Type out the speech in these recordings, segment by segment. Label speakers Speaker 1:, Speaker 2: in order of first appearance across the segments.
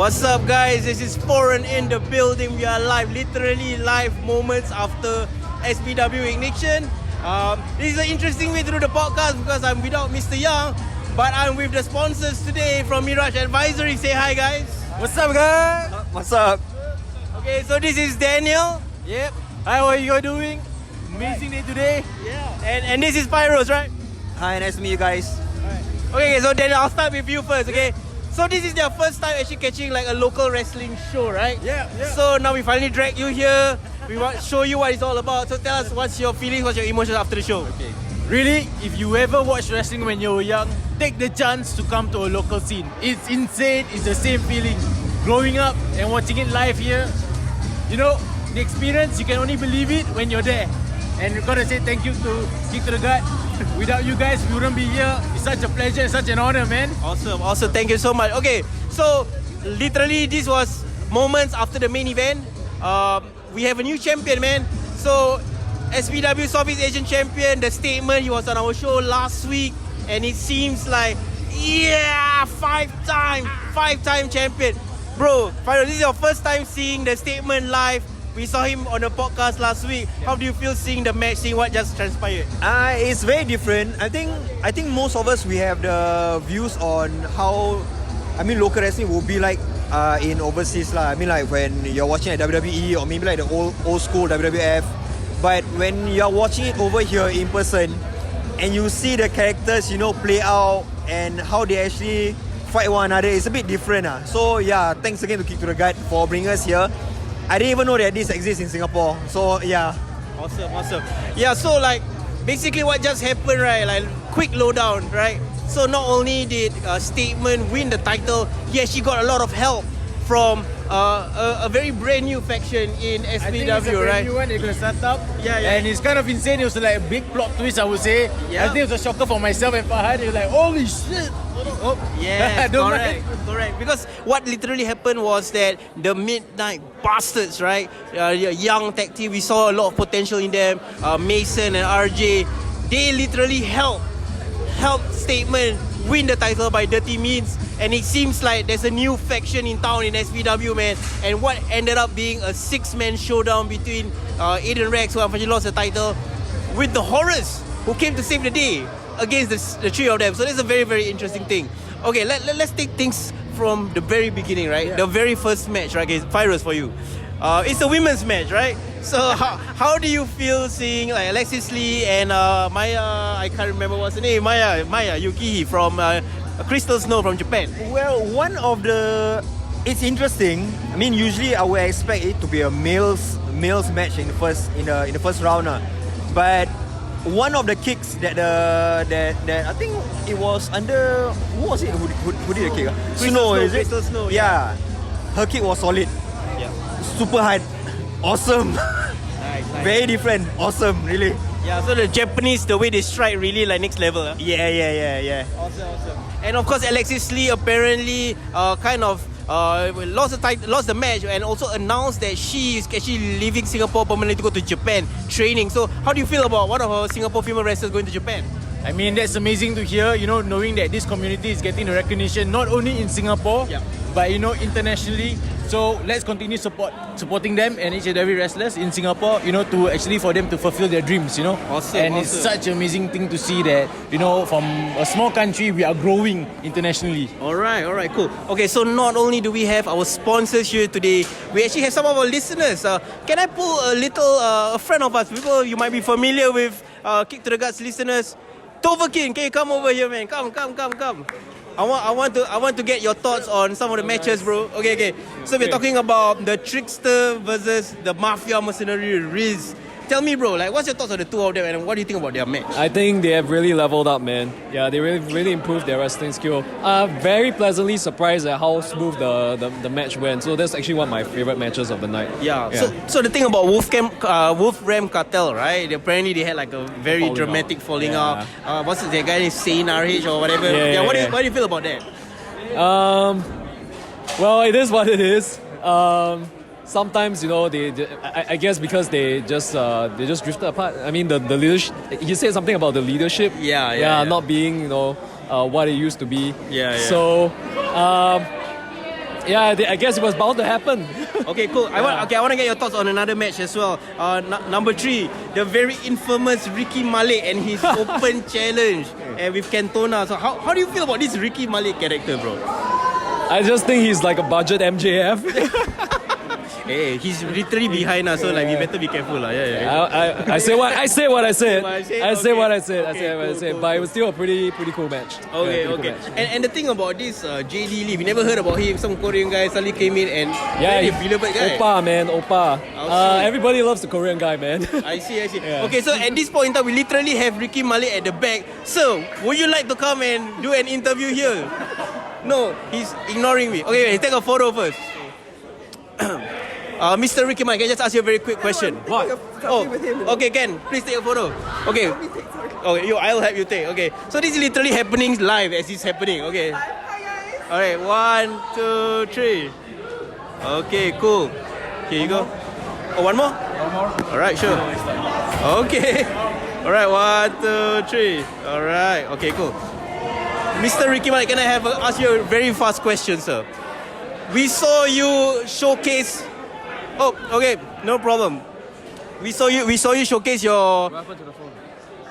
Speaker 1: What's up, guys? This is Foreign in the building. We are live, literally live moments after SPW Ignition. This is an interesting way to do the podcast because I'm without Mr. Young, but I'm with the sponsors today from Miraj Advisory. Say hi, guys.
Speaker 2: What's up, guys?
Speaker 3: What's up?
Speaker 1: Okay, so this is Daniel.
Speaker 2: Yep. Hi, how are you guys doing? Amazing day today.
Speaker 1: Yeah. And this is Pyros, right?
Speaker 3: Hi, nice to meet you guys.
Speaker 1: Okay, so Daniel, I'll start with you first, okay? So this is their first time actually catching like a local wrestling show, right?
Speaker 2: Yeah.
Speaker 1: So now we finally drag you here. We want to show you what it's all about. So tell us what's your feelings, what's your emotions after the show?
Speaker 2: Okay. Really, if you ever watched wrestling when you were young, take the chance to come to a local scene. It's insane. It's the same feeling. Growing up and watching it live here, you know, the experience, you can only believe it when you're there. And we've got to say thank you to Kick to the Gut. Without you guys, we wouldn't be here. It's such a pleasure, it's such an honor, man.
Speaker 1: Awesome. Thank you so much. Okay, so literally this was moments after the main event. We have a new champion, man. So SPW Southeast Asian champion, the Statement, he was on our show last week, and it seems like, yeah, five-time champion. Bro, Fyro, this is your first time seeing the Statement live. We saw him on the podcast last week. How do you feel seeing the match, seeing what just transpired?
Speaker 3: It's very different. I think most of us, we have the views on how local wrestling will be like in overseas lah. I mean, like when you're watching at WWE or maybe like the old school WWF. But when you're watching it over here in person and you see the characters, you know, play out and how they actually fight one another, it's a bit different. So yeah, thanks again to Kick to the Gut for bringing us here. I didn't even know that this exists in Singapore. So yeah.
Speaker 1: Awesome. Yeah, so like basically what just happened, right? Like quick lowdown, right? So not only did Statement win the title, he actually got a lot of help from a very brand new faction in SPW,
Speaker 2: I think it's a brand new one they're going to start up.
Speaker 1: Yeah.
Speaker 2: And it's kind of insane. It was like a big plot twist, I would say.
Speaker 1: Yeah.
Speaker 2: I think it was a shocker for myself and Fahad. It was like, holy shit. Oh.
Speaker 1: Yeah, correct. Because what literally happened was that the Midnight Bastards, right? Young tag team, we saw a lot of potential in them. Mason and RJ, they literally helped Statement win the title by dirty means. And it seems like there's a new faction in town in SPW, man. And what ended up being a 6-man showdown between Aiden Rex, who unfortunately lost the title, with the Horrors, who came to save the day against the three of them. So that's a very, very interesting thing. Okay, let's take things from the very beginning, right? Yeah. The very first match, right? Okay, Pyros for you. It's a women's match, right? So how do you feel seeing like Alexis Lee and Maya, I can't remember what's her name, Maya Yukihi from Crystal Snow from Japan?
Speaker 3: Well, it's interesting. I mean, usually I would expect it to be a males match in the first round. But one of the kicks that I think it was under, who was it? Who did the kick? Snow, is it?
Speaker 1: Crystal Snow.
Speaker 3: Yeah. Her kick was solid.
Speaker 1: Yeah.
Speaker 3: Super hard. Awesome.
Speaker 1: Nice.
Speaker 3: Very different. Awesome, really.
Speaker 1: Yeah, so the Japanese, the way they strike really like next level. Huh?
Speaker 3: Yeah.
Speaker 1: Awesome. And of course, Alexis Lee apparently lost the match and also announced that she is actually leaving Singapore permanently to go to Japan training. So how do you feel about one of our Singapore female wrestlers going to Japan?
Speaker 2: I mean, that's amazing to hear, you know, knowing that this community is getting the recognition not only in Singapore, but, you know, internationally. So let's continue supporting them and each and every wrestlers in Singapore, you know, for them to fulfill their dreams, you know.
Speaker 1: Awesome.
Speaker 2: It's such an amazing thing to see that, you know, from a small country, we are growing internationally.
Speaker 1: All right, cool. Okay, so not only do we have our sponsors here today, we actually have some of our listeners. Can I pull a friend of us, people you might be familiar with, Kick to the Guts listeners? Tohvahkiin, can you come over here, man? Come. I want to get your thoughts on some of the matches, bro. Okay. So we're talking about the Trickster versus the Mafia Mercenary Riz. Tell me, bro, like, what's your thoughts on the two of them and what do you think about their match?
Speaker 4: I think they have really leveled up, man. Yeah, they really improved their wrestling skill. Very pleasantly surprised at how smooth the match went. So that's actually one of my favorite matches of the night.
Speaker 1: Yeah. So the thing about Wolfram Cartel, right? Apparently they had like a very dramatic falling out. What's their guy named Sane RH or whatever? What do you feel about that?
Speaker 4: Well, it is what it is. Sometimes, you know, I guess because they just drifted apart. I mean, the leadership. He said something about the leadership. Yeah, not being, you know, what it used to be.
Speaker 1: Yeah.
Speaker 4: So, Yeah, I guess it was bound to happen.
Speaker 1: Okay, cool. I want to get your thoughts on another match as well. Number 3, the very infamous Riky Malek and his open challenge with Cantona. So how do you feel about this Riky Malek character, bro?
Speaker 4: I just think he's like a budget MJF.
Speaker 1: Hey, he's literally behind us, so like we better be careful, lah. Yeah.
Speaker 4: I say what I said. I say what I said.
Speaker 1: Cool.
Speaker 4: But it was still a pretty cool match.
Speaker 1: Okay.
Speaker 4: Cool match.
Speaker 1: And the thing about this JD Lee, we never heard about him. Some Korean guy suddenly came in and very beloved guy.
Speaker 4: Oppa, man, Oppa. Everybody loves the Korean guy, man.
Speaker 1: I see.
Speaker 4: Yeah.
Speaker 1: Okay, so at this point in time, we literally have Riky Malek at the back. So, would you like to come and do an interview here? No, he's ignoring me. Okay, take a photo first. Mr. Riky Malek, can I just ask you a very quick question?
Speaker 2: What?
Speaker 1: Okay, Ken, please take a photo. Okay. Okay, I'll help you take. Okay, so this is literally happening live as it's happening. Okay. Alright, 1, 2, 3. Okay, cool. Here you go. Oh, one more?
Speaker 2: One more.
Speaker 1: Alright, sure. Okay. Alright, 1, 2, 3. Alright, okay, cool. Mr. Riky Malek, can I ask you a very fast question, sir? We saw you showcase. Oh, okay, no problem. We saw you showcase your.
Speaker 2: What happened to the phone?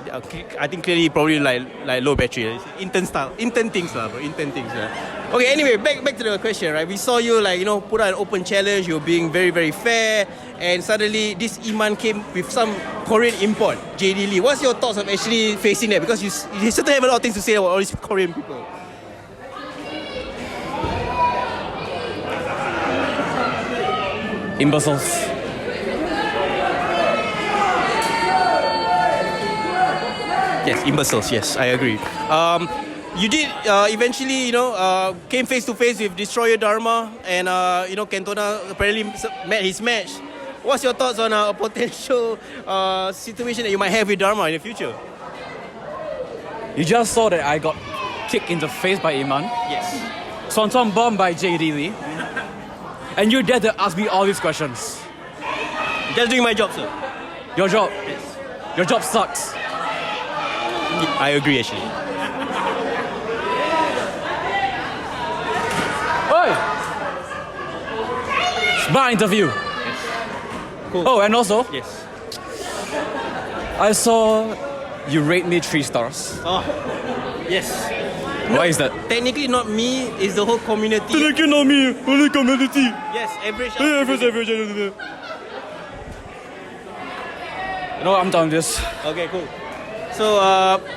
Speaker 1: Okay, I think clearly probably like low battery. Intern things lah, bro. Intern things lah. Okay, anyway, back to the question, right? We saw you put out an open challenge. You're being very, very fair, and suddenly this Iman came with some Korean import, JD Lee. What's your thoughts of actually facing that? Because you certainly have a lot of things to say about all these Korean people.
Speaker 2: Imbeciles.
Speaker 1: Yes, imbeciles. Yes, I agree. You did eventually, came face to face with Destroyer Dharma, and Cantona apparently met his match. What's your thoughts on a potential situation that you might have with Dharma in the future?
Speaker 2: You just saw that I got kicked in the face by Iman.
Speaker 1: Yes.
Speaker 2: Swanton bomb by JD Lee. And you're there to ask me all these questions.
Speaker 1: Just doing my job, sir.
Speaker 2: Your job.
Speaker 1: Yes.
Speaker 2: Your job sucks.
Speaker 1: I agree, actually.
Speaker 2: Oi! It's my interview.
Speaker 1: Yes. Cool.
Speaker 2: Oh, and also,
Speaker 1: Yes.
Speaker 2: I saw you rate me 3 stars.
Speaker 1: Oh, yes.
Speaker 2: Why is that?
Speaker 1: Technically, not me. It's the whole community.
Speaker 2: Not me, only community.
Speaker 1: Yes, average.
Speaker 2: You know what, I'm done with this.
Speaker 1: Okay, cool. So,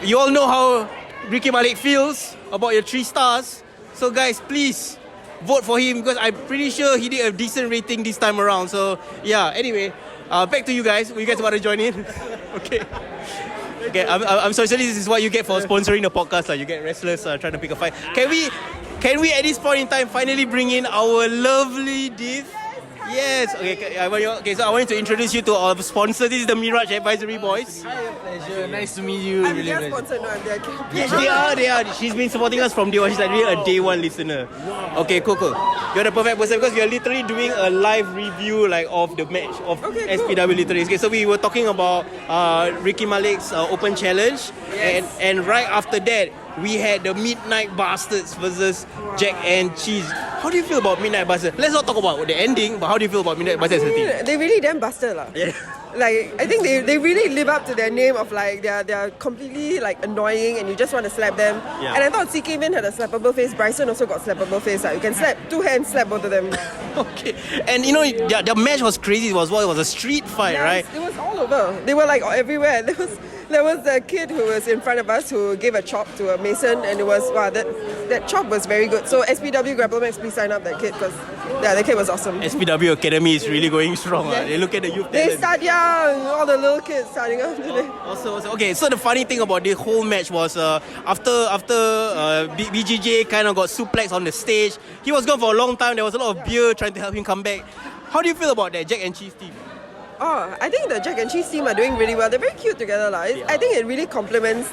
Speaker 1: you all know how Riky Malek feels about your 3 stars. So, guys, please vote for him because I'm pretty sure he did a decent rating this time around. So, yeah. Anyway, back to you guys. You guys want to join in? Okay. Okay, I'm sorry. So this is what you get for sponsoring the podcast. You get wrestlers trying to pick a fight. Can we at this point in time finally bring in our lovely div? Yes. Okay. So I want to introduce you to our sponsor. This is the Miraj Advisory boys.
Speaker 2: Hi, pleasure. Nice to meet you.
Speaker 5: I'm their sponsor, no, I'm their
Speaker 1: Yes, they are. She's been supporting us from day one. She's like really a day one listener. Okay, cool. You're the perfect person because you're literally doing a live review of the match of SPW literally. Okay, so we were talking about Riky Malek's open challenge, and right after that we had the Midnight Bastards versus Jack and Cheese. How do you feel about Midnight Bastards? Let's not talk about the ending, but how do you feel about Midnight Bastards as a team?
Speaker 5: They really damn busted lah.
Speaker 1: Yeah.
Speaker 5: Like, I think they really live up to their name of they're completely annoying and you just want to slap them.
Speaker 1: Yeah.
Speaker 5: And I thought CK Min had a slappable face. Bryson also got slappable face. You can slap 2 hands, slap both of them.
Speaker 1: Okay. And the match was crazy. It was a street fight, right?
Speaker 5: It was all over. They were everywhere. There was a kid who was in front of us who gave a chop to a Mason, and it was that chop was very good. So SPW Grapplemax, please sign up that kid because the kid was awesome.
Speaker 1: SPW Academy is really going strong.
Speaker 5: Yes.
Speaker 1: They look at the youth
Speaker 5: They
Speaker 1: talent.
Speaker 5: start young, all the little kids starting off today.
Speaker 1: Also, okay, so the funny thing about the whole match was after BJJ kind of got suplexed on the stage, he was gone for a long time. There was a lot of beer trying to help him come back. How do you feel about that Jack and Cheese team?
Speaker 5: Oh, I think the Jack and Cheese team are doing really well. They're very cute together. I think it really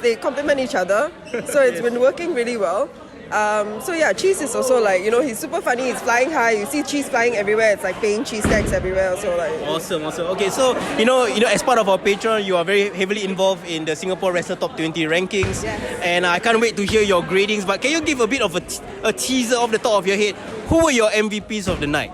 Speaker 5: they complement each other. So it's been working really well. So yeah, Cheese is also he's super funny. He's flying high. You see Cheese flying everywhere. It's paying cheese tags everywhere. So
Speaker 1: Awesome. Okay, so as part of our Patreon, you are very heavily involved in the Singapore Wrestler Top 20 rankings.
Speaker 5: Yes.
Speaker 1: And I can't wait to hear your gradings. But can you give a bit of a teaser off the top of your head? Who were your MVPs of the night?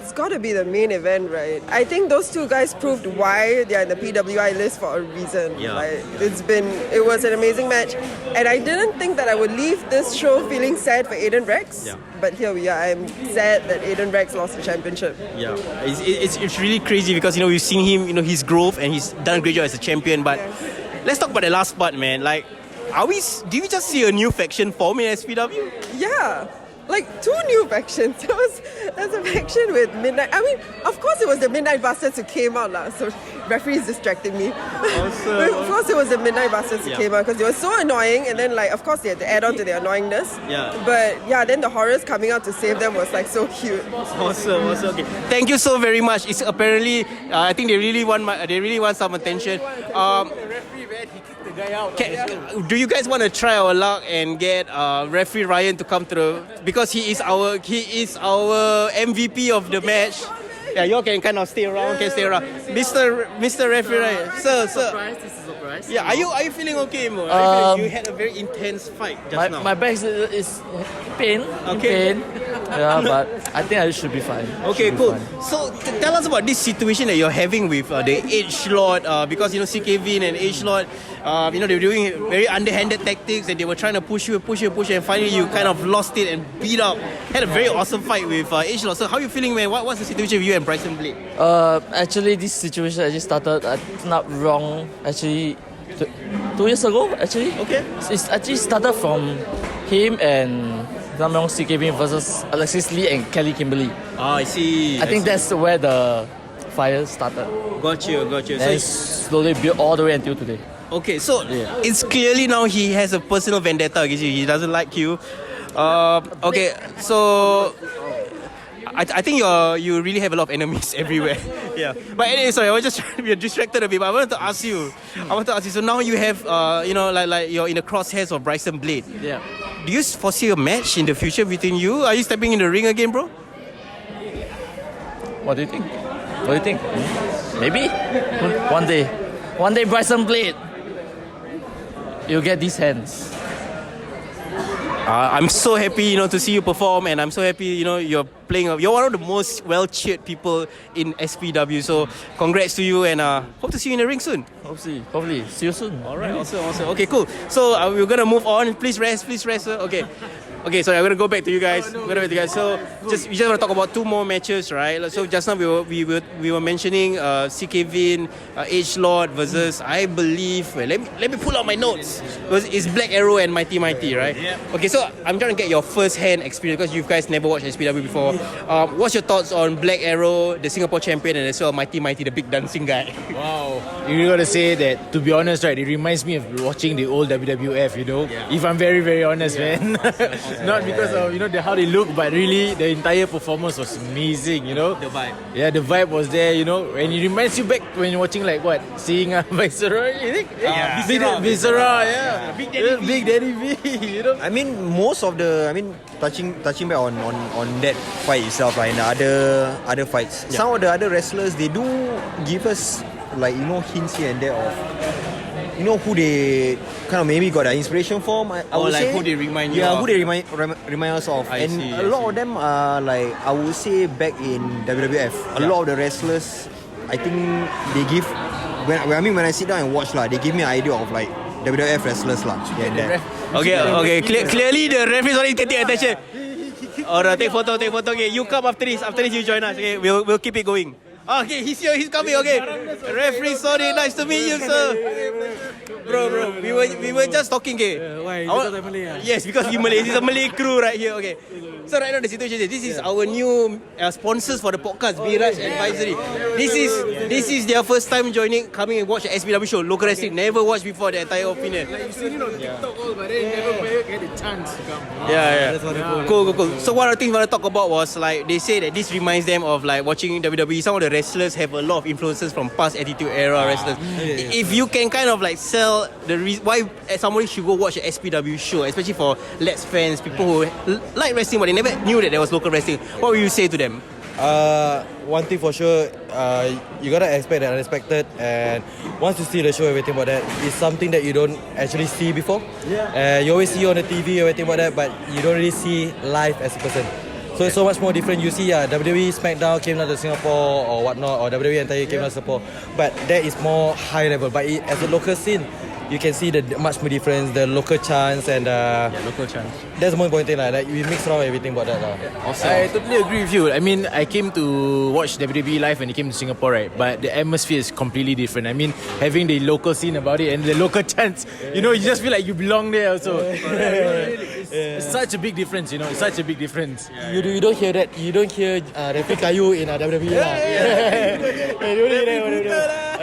Speaker 5: It's got to be the main event, right? I think those two guys proved why they're in the PWI list for a reason.
Speaker 1: Yeah.
Speaker 5: Like, it was an amazing match, and I didn't think that I would leave this show feeling sad for Aiden Rex.
Speaker 1: Yeah.
Speaker 5: But here we are. I'm sad that Aiden Rex lost the championship.
Speaker 1: Yeah, it's really crazy because we've seen him, his growth, and he's done a great job as a champion. But let's talk about the last part, man. Like, do we just see a new faction form in SPW?
Speaker 5: Yeah. Like 2 new factions. There's a faction with Midnight. I mean, of course it was the Midnight Bastards who came out lah. So referees distracting me. But of course it was the Midnight Bastards who came out because they were so annoying, and then of course they had to add on to their annoyingness.
Speaker 1: Yeah.
Speaker 5: But then the horrors coming out to save them was like so cute.
Speaker 1: Awesome. Okay. Thank you so very much. It's apparently I think they really want some attention.
Speaker 2: The referee, man, he kicked the guy out.
Speaker 1: Do you guys want to try our luck and get referee Ryan to come to because he is our MVP of the match. Yeah, you all can kind of stay around. Mr. Referee Ryan, sir.
Speaker 6: This is a surprise.
Speaker 1: Yeah, are you feeling okay, Mo? You had a very intense fight just now.
Speaker 6: My back is pain.
Speaker 1: Okay.
Speaker 6: Pain. Yeah, but I think I should be fine.
Speaker 1: Okay, cool. So tell us about this situation that you're having with the Age Lord, because CKV and Age Lord, they were doing very underhanded tactics and they were trying to push you, and finally you kind of lost it and beat up. Had a very awesome fight with Age Lord. So how are you feeling, man? What's the situation with you and Bryson Blade?
Speaker 6: Actually, this situation actually started, not wrong, actually, 2 years ago, actually.
Speaker 1: Okay.
Speaker 6: It's actually started from him and CKV versus Alexis Lee and Kelly Kimberly.
Speaker 1: Ah, I see.
Speaker 6: I think that's where the fire started.
Speaker 1: Got you.
Speaker 6: And slowly built all the way until today.
Speaker 1: Okay, so it's clearly now he has a personal vendetta against you. He doesn't like you. Okay, so I think you really have a lot of enemies everywhere. Yeah. But anyway, sorry, I was just trying to be distracted a bit. But I wanted to ask you. So now you have, like you're in the crosshairs of Bryson Blade.
Speaker 6: Yeah.
Speaker 1: Do you foresee a match in the future between you? Are you stepping in the ring again, bro?
Speaker 6: What do you think? Maybe one day Bryson Blade, you'll get these hands.
Speaker 1: I'm so happy, to see you perform, and I'm so happy, you're playing. You're one of the most well-cheered people in SPW. So, congrats to you, and hope to see you in the ring soon.
Speaker 6: Hopefully, see you soon.
Speaker 1: All right, awesome. Okay, cool. So we're gonna move on. Please rest, sir. Okay, so I'm gonna go back to you guys. So we just want to talk about 2 more matches, right? So just now we were mentioning CKV, Age Lord versus, I believe. Let me pull out my notes. It's Black Arrow and Mighty, right? Yeah. Okay, so I'm trying to get your first-hand experience because you guys never watched SPW before. What's your thoughts on Black Arrow, the Singapore champion, and as well Mighty, the big dancing guy?
Speaker 2: Wow. You really gotta say that, to be honest, right, it reminds me of watching the old WWF, if I'm very, very honest, man. Not because of how they look, but really the entire performance was amazing.
Speaker 1: The vibe.
Speaker 2: Yeah, the vibe was there. And it reminds you back when you're watching seeing Viceroy. You think? Viscera, yeah. Big Daddy V.
Speaker 3: I mean, most of touching back on that fight itself, right, and the other fights. Yeah. Some of the other wrestlers, they do give us hints here and there of who they kind of maybe got an inspiration from. I would say
Speaker 1: who they remind you of.
Speaker 3: Yeah, who they remind us of. A lot of them are I would say back in WWF. A lot of the wrestlers, I think they give when I sit down and watch they give me an idea of WWF wrestlers here and there.
Speaker 1: Okay. Clearly the referees already taking attention. Alright, take photo. Okay, you come after this. After this, you join us. Okay, we'll keep it going. Okay, he's here. He's coming. Okay, referee, sorry. Nice to meet you, sir. Bro, we were just talking. Okay.
Speaker 2: Why? Because I'm Malay.
Speaker 1: Yes, because you Malay. This is a Malay crew right here. Okay. So right now the situation is this is our new sponsors for the podcast, Miraj Advisory. This is their first time coming and watch the SPW show. Local wrestling, never watched before the entire opinion.
Speaker 2: You've seen it on TikTok all, but they never get a chance to come.
Speaker 1: Yeah. Cool. So one of the things I want to talk about was they say that this reminds them of watching WWE. Some of the wrestlers have a lot of influences from past Attitude Era wrestlers. If you can kind of sell the reason why somebody should go watch an SPW show, especially for Let's fans, people who like wrestling but they never knew that there was local wrestling, what would you say to them?
Speaker 7: One thing for sure, you gotta expect the unexpected, and once you see the show, everything about that, it's something that you don't actually see before. You always see on the TV, everything about that, but you don't really see live as a person. So it's so much more different. You see, WWE SmackDown came down to Singapore or whatnot, or WWE entire came down to Singapore, but that is more high level. But as a local scene, you can see the much more difference, the local chants and
Speaker 2: Local chance.
Speaker 7: that's the more important thing. Like we mix around everything about that.
Speaker 2: Awesome. I totally agree with you. I mean, I came to watch WWE live when it came to Singapore, right? But the atmosphere is completely different. I mean, having the local scene about it and the local chants, you know, you just feel like you belong there also. It's such a big difference, you know. It's such a big difference.
Speaker 7: You don't hear that. You don't hear Riky Kayu in WWE.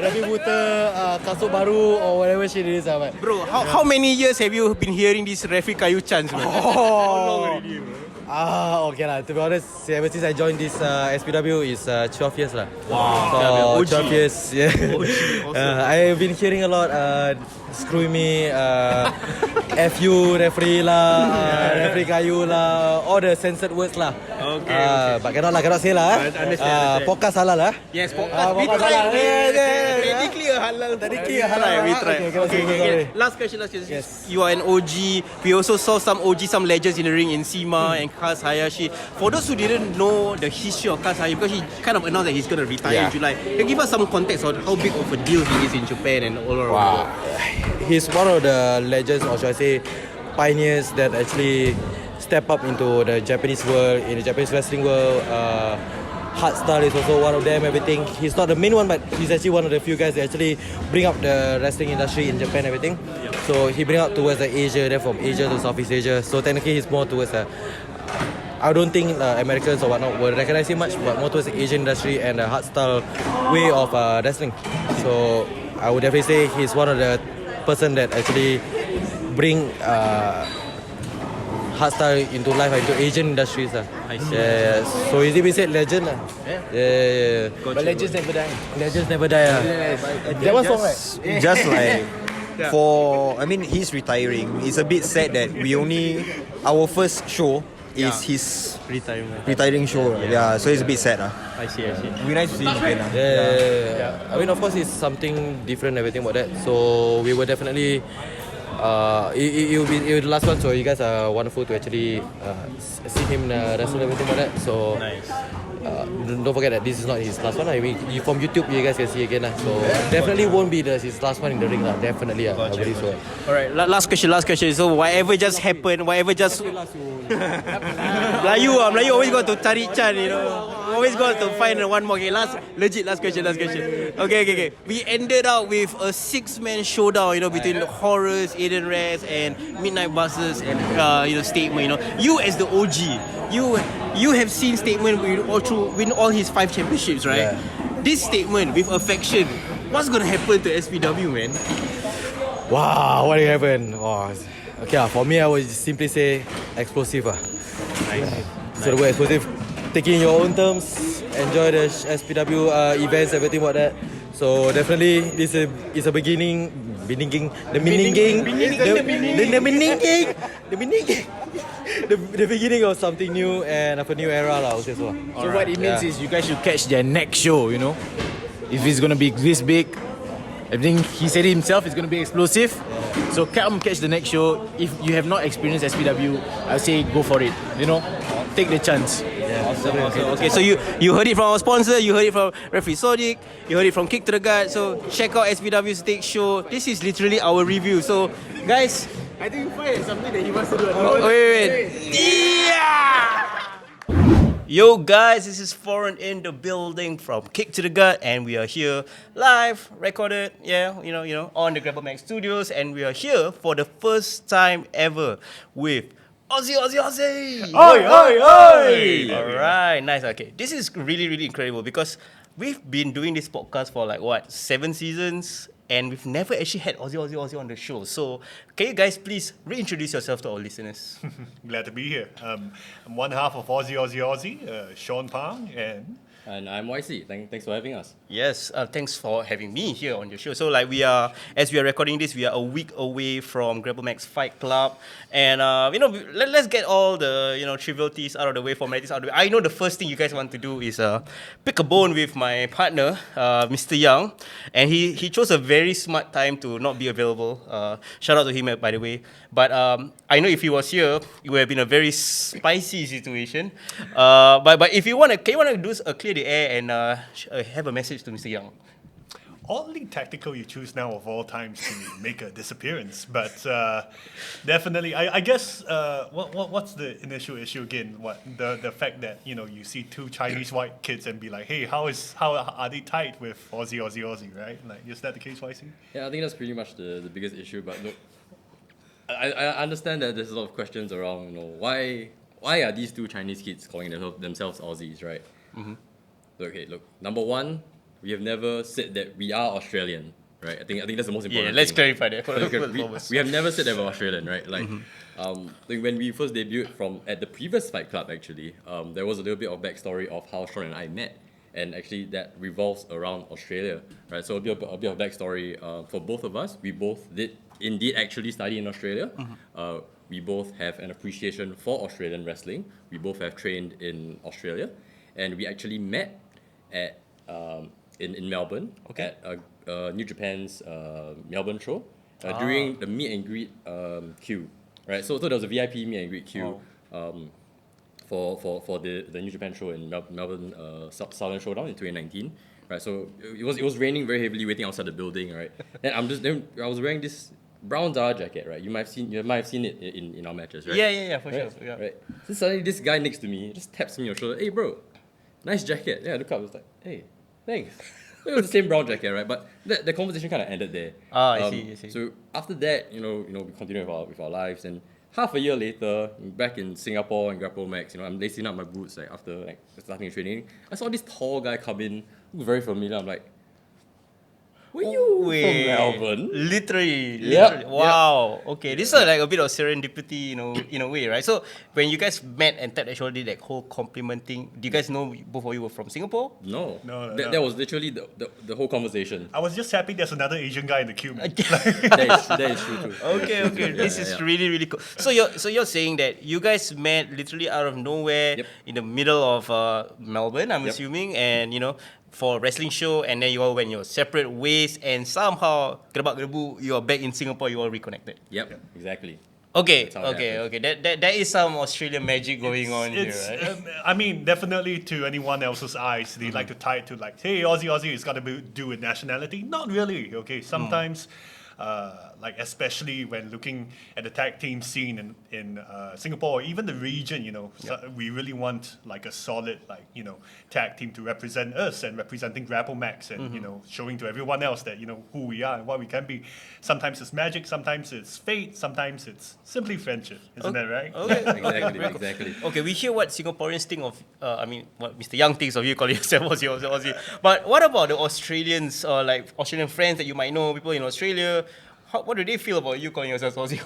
Speaker 7: Riky Buta, Kasut Baru or whatever shit it is.
Speaker 1: Bro, how many years have you been hearing this Refi Kayu chants, man? How long already, bro?
Speaker 7: Okay lah. To be honest, ever since I joined this SPW is 12 years lah.
Speaker 1: Wow.
Speaker 7: So 12 years. Yeah. I've been hearing a lot. Screw me. FU referee lah, referee kayu lah, all the censored words lah.
Speaker 1: Okay.
Speaker 7: But cannot say lah.
Speaker 1: Understand.
Speaker 7: Podcast halal lah.
Speaker 1: Yes, podcast. We
Speaker 7: podcast
Speaker 1: try.
Speaker 7: halal.
Speaker 1: Technically a halal. We try. Okay. Last question.
Speaker 7: Yes.
Speaker 1: You are an OG. We also saw some legends in the ring in Sima and Kaz Hayashi. For those who didn't know the history of Kaz Hayashi, because he kind of announced that he's going to retire in July, can you give us some context on how big of a deal he is in Japan and all around the world?
Speaker 7: He's one of the legends, or should I say, pioneers that actually step up into the Japanese world, in the Japanese wrestling world. Hardstyle is also one of them. Everything. He's not the main one, but he's actually one of the few guys that actually bring up the wrestling industry in Japan. Everything. So he bring up towards the Asia, then from Asia to Southeast Asia. So technically, he's more towards the. I don't think Americans or whatnot will recognize him much, but more towards the Asian industry and the hardstyle way of wrestling. So I would definitely say he's one of the person that actually bring hardstyle into life, into Asian industries.
Speaker 1: I see.
Speaker 7: Yeah. So easy we said legend. Yeah.
Speaker 2: But legends never die.
Speaker 7: Legends never die. That one song, right?
Speaker 3: Just like he's retiring. It's a bit sad that our first show is his retiring show. Yeah, so it's a bit sad.
Speaker 1: I see.
Speaker 3: It'd be nice to see him again.
Speaker 7: Yeah. I mean, of course, it's something different, everything about that. So we will definitely. It will be the last one. So you guys are wonderful to actually see him wrestle, everything about that. So
Speaker 1: Nice.
Speaker 7: don't forget that this is not his last one. I mean, from YouTube you guys can see again. So definitely won't be his last one in the ring. Definitely. I believe so.
Speaker 1: Alright, last question. So whatever just happened, Melayu always got to cari Chan, you know. Always got to find one more. Okay, last question. Okay. We ended up with a 6-man showdown, you know, between Horrors, Aiden Rex, and Midnight Buses and Statement. You know, you as the OG, you have seen Statement win all his 5 championships, right?
Speaker 7: Yeah.
Speaker 1: This Statement with affection, what's gonna happen to SPW, man?
Speaker 7: Wow, what happened? Wow. Okay, for me, I would simply say explosive.
Speaker 1: Nice.
Speaker 7: So the word explosive, taking your own terms, enjoy the SPW events, everything about that. So definitely, this is a beginning, the beginning of something new and of a new era, I would say so.
Speaker 2: So what it means is you guys should catch their next show, you know. If it's gonna be this big, I think he said it himself, it's gonna be explosive. So come catch the next show. If you have not experienced SPW, I say go for it. You know, take the chance.
Speaker 1: Awesome. Okay, so you heard it from our sponsor, you heard it from referee Sodiq, you heard it from Kick to the Gut. So check out SPW's Take Show. This is literally our review. So guys,
Speaker 2: I think Fai has something that he wants to do.
Speaker 1: wait. Yeah! Yo guys, this is Foreign in the building from Kick to the Gut, and we are here live, recorded, on the Grapplemax studios, and we are here for the first time ever with Aussie Aussie!
Speaker 2: Oi!
Speaker 1: Alright, nice. Okay, this is really incredible because we've been doing this podcast for 7 seasons, and we've never actually had Aussie on the show. So, can you guys please reintroduce yourself to our listeners?
Speaker 8: Glad to be here. I'm one half of Aussie Aussie, Sean Pang,
Speaker 9: And I'm YC. Thanks for having us.
Speaker 1: Yes, thanks for having me here on your show. So as we are recording this, we are a week away from Grapplemax Fight Club. And, let's get all the, trivialities out of the way, formalities out of the way. I know the first thing you guys want to do is pick a bone with my partner, Mr. Young. And he chose a very smart time to not be available. Shout out to him, by the way. But I know if he was here, it would have been a very spicy situation. But if you want to, can you want to do a clear the air and have a message to Mr. Young?
Speaker 8: Oddly tactical you choose now of all times to make a disappearance, but definitely, I guess what's the initial issue again? What the fact that you see two Chinese white kids and be like, hey, how are they tight with Aussie Aussie Aussie, right? Like, is that the case, YC?
Speaker 9: Yeah, I think that's pretty much the biggest issue. But look, I understand that there's a lot of questions around, why are these two Chinese kids calling themselves Aussies, right?
Speaker 1: Mm-hmm.
Speaker 9: Okay, look, number one, we have never said that we are Australian, right? I think that's the most important.
Speaker 1: Yeah, let's
Speaker 9: thing.
Speaker 1: clarify that.
Speaker 9: We have never said that we're Australian, right? Like, like when we first debuted at the previous Fight Club, actually, there was a little bit of backstory of how Sean and I met, and actually that revolves around Australia, right? So a bit of backstory for both of us. We both did indeed actually study in Australia. We both have an appreciation for Australian wrestling. We both have trained in Australia, and we actually met at in Melbourne at New Japan's Melbourne show during the meet and greet queue, right? So there was a VIP meet and greet queue for the New Japan show in Melbourne Southern Showdown in 2019, right? So it was raining very heavily, waiting outside the building, right? Then I was wearing this brown Zara jacket, right? You might have seen it in our matches, right?
Speaker 1: Yeah, for
Speaker 9: right?
Speaker 1: sure. Yeah.
Speaker 9: Right. So suddenly this guy next to me just taps me on the shoulder. Hey, bro, nice jacket. Yeah, I look up. I was like, hey, thanks. It was the same brown jacket, right? But the conversation kind of ended there.
Speaker 1: I see.
Speaker 9: So after that, we continued with our lives, and half a year later, back in Singapore and Grapplemax, I'm lacing up my boots after starting training. I saw this tall guy come in, very familiar. I'm like, were you from Melbourne?
Speaker 1: Literally.
Speaker 9: Yep.
Speaker 1: Wow. Okay, this is like a bit of serendipity, in a way, right? So when you guys met and tapped each other, did that whole compliment thing, do you guys know both of you were from Singapore?
Speaker 9: No.
Speaker 8: No.
Speaker 9: That was literally the whole conversation.
Speaker 8: I was just happy there's another Asian guy in the queue.
Speaker 9: That is true too.
Speaker 1: Okay. This is really cool. So you're saying that you guys met literally out of nowhere in the middle of Melbourne, I'm assuming, and for a wrestling show, and then you all went your separate ways, and somehow you are back in Singapore, you all reconnected.
Speaker 9: Yep. Exactly.
Speaker 1: Okay.
Speaker 9: That's how it happened.
Speaker 1: That is some Australian magic going on here, right?
Speaker 8: I mean, definitely to anyone else's eyes, they like to tie it to hey, Aussie, it's got to do with nationality. Not really. Okay, sometimes. Especially when looking at the tag team scene in Singapore, or even the region, so we really want a solid tag team to represent us and representing Grapplemax and showing to everyone else that who we are and what we can be. Sometimes it's magic, sometimes it's fate, sometimes it's simply friendship. Isn't that right?
Speaker 1: Okay.
Speaker 9: Exactly.
Speaker 1: Okay, we hear what Singaporeans think of. What Mr. Young thinks of you calling yourself Aussie. But what about the Australians or Australian friends that you might know, people in Australia? What do they feel about you calling yourself Aussie?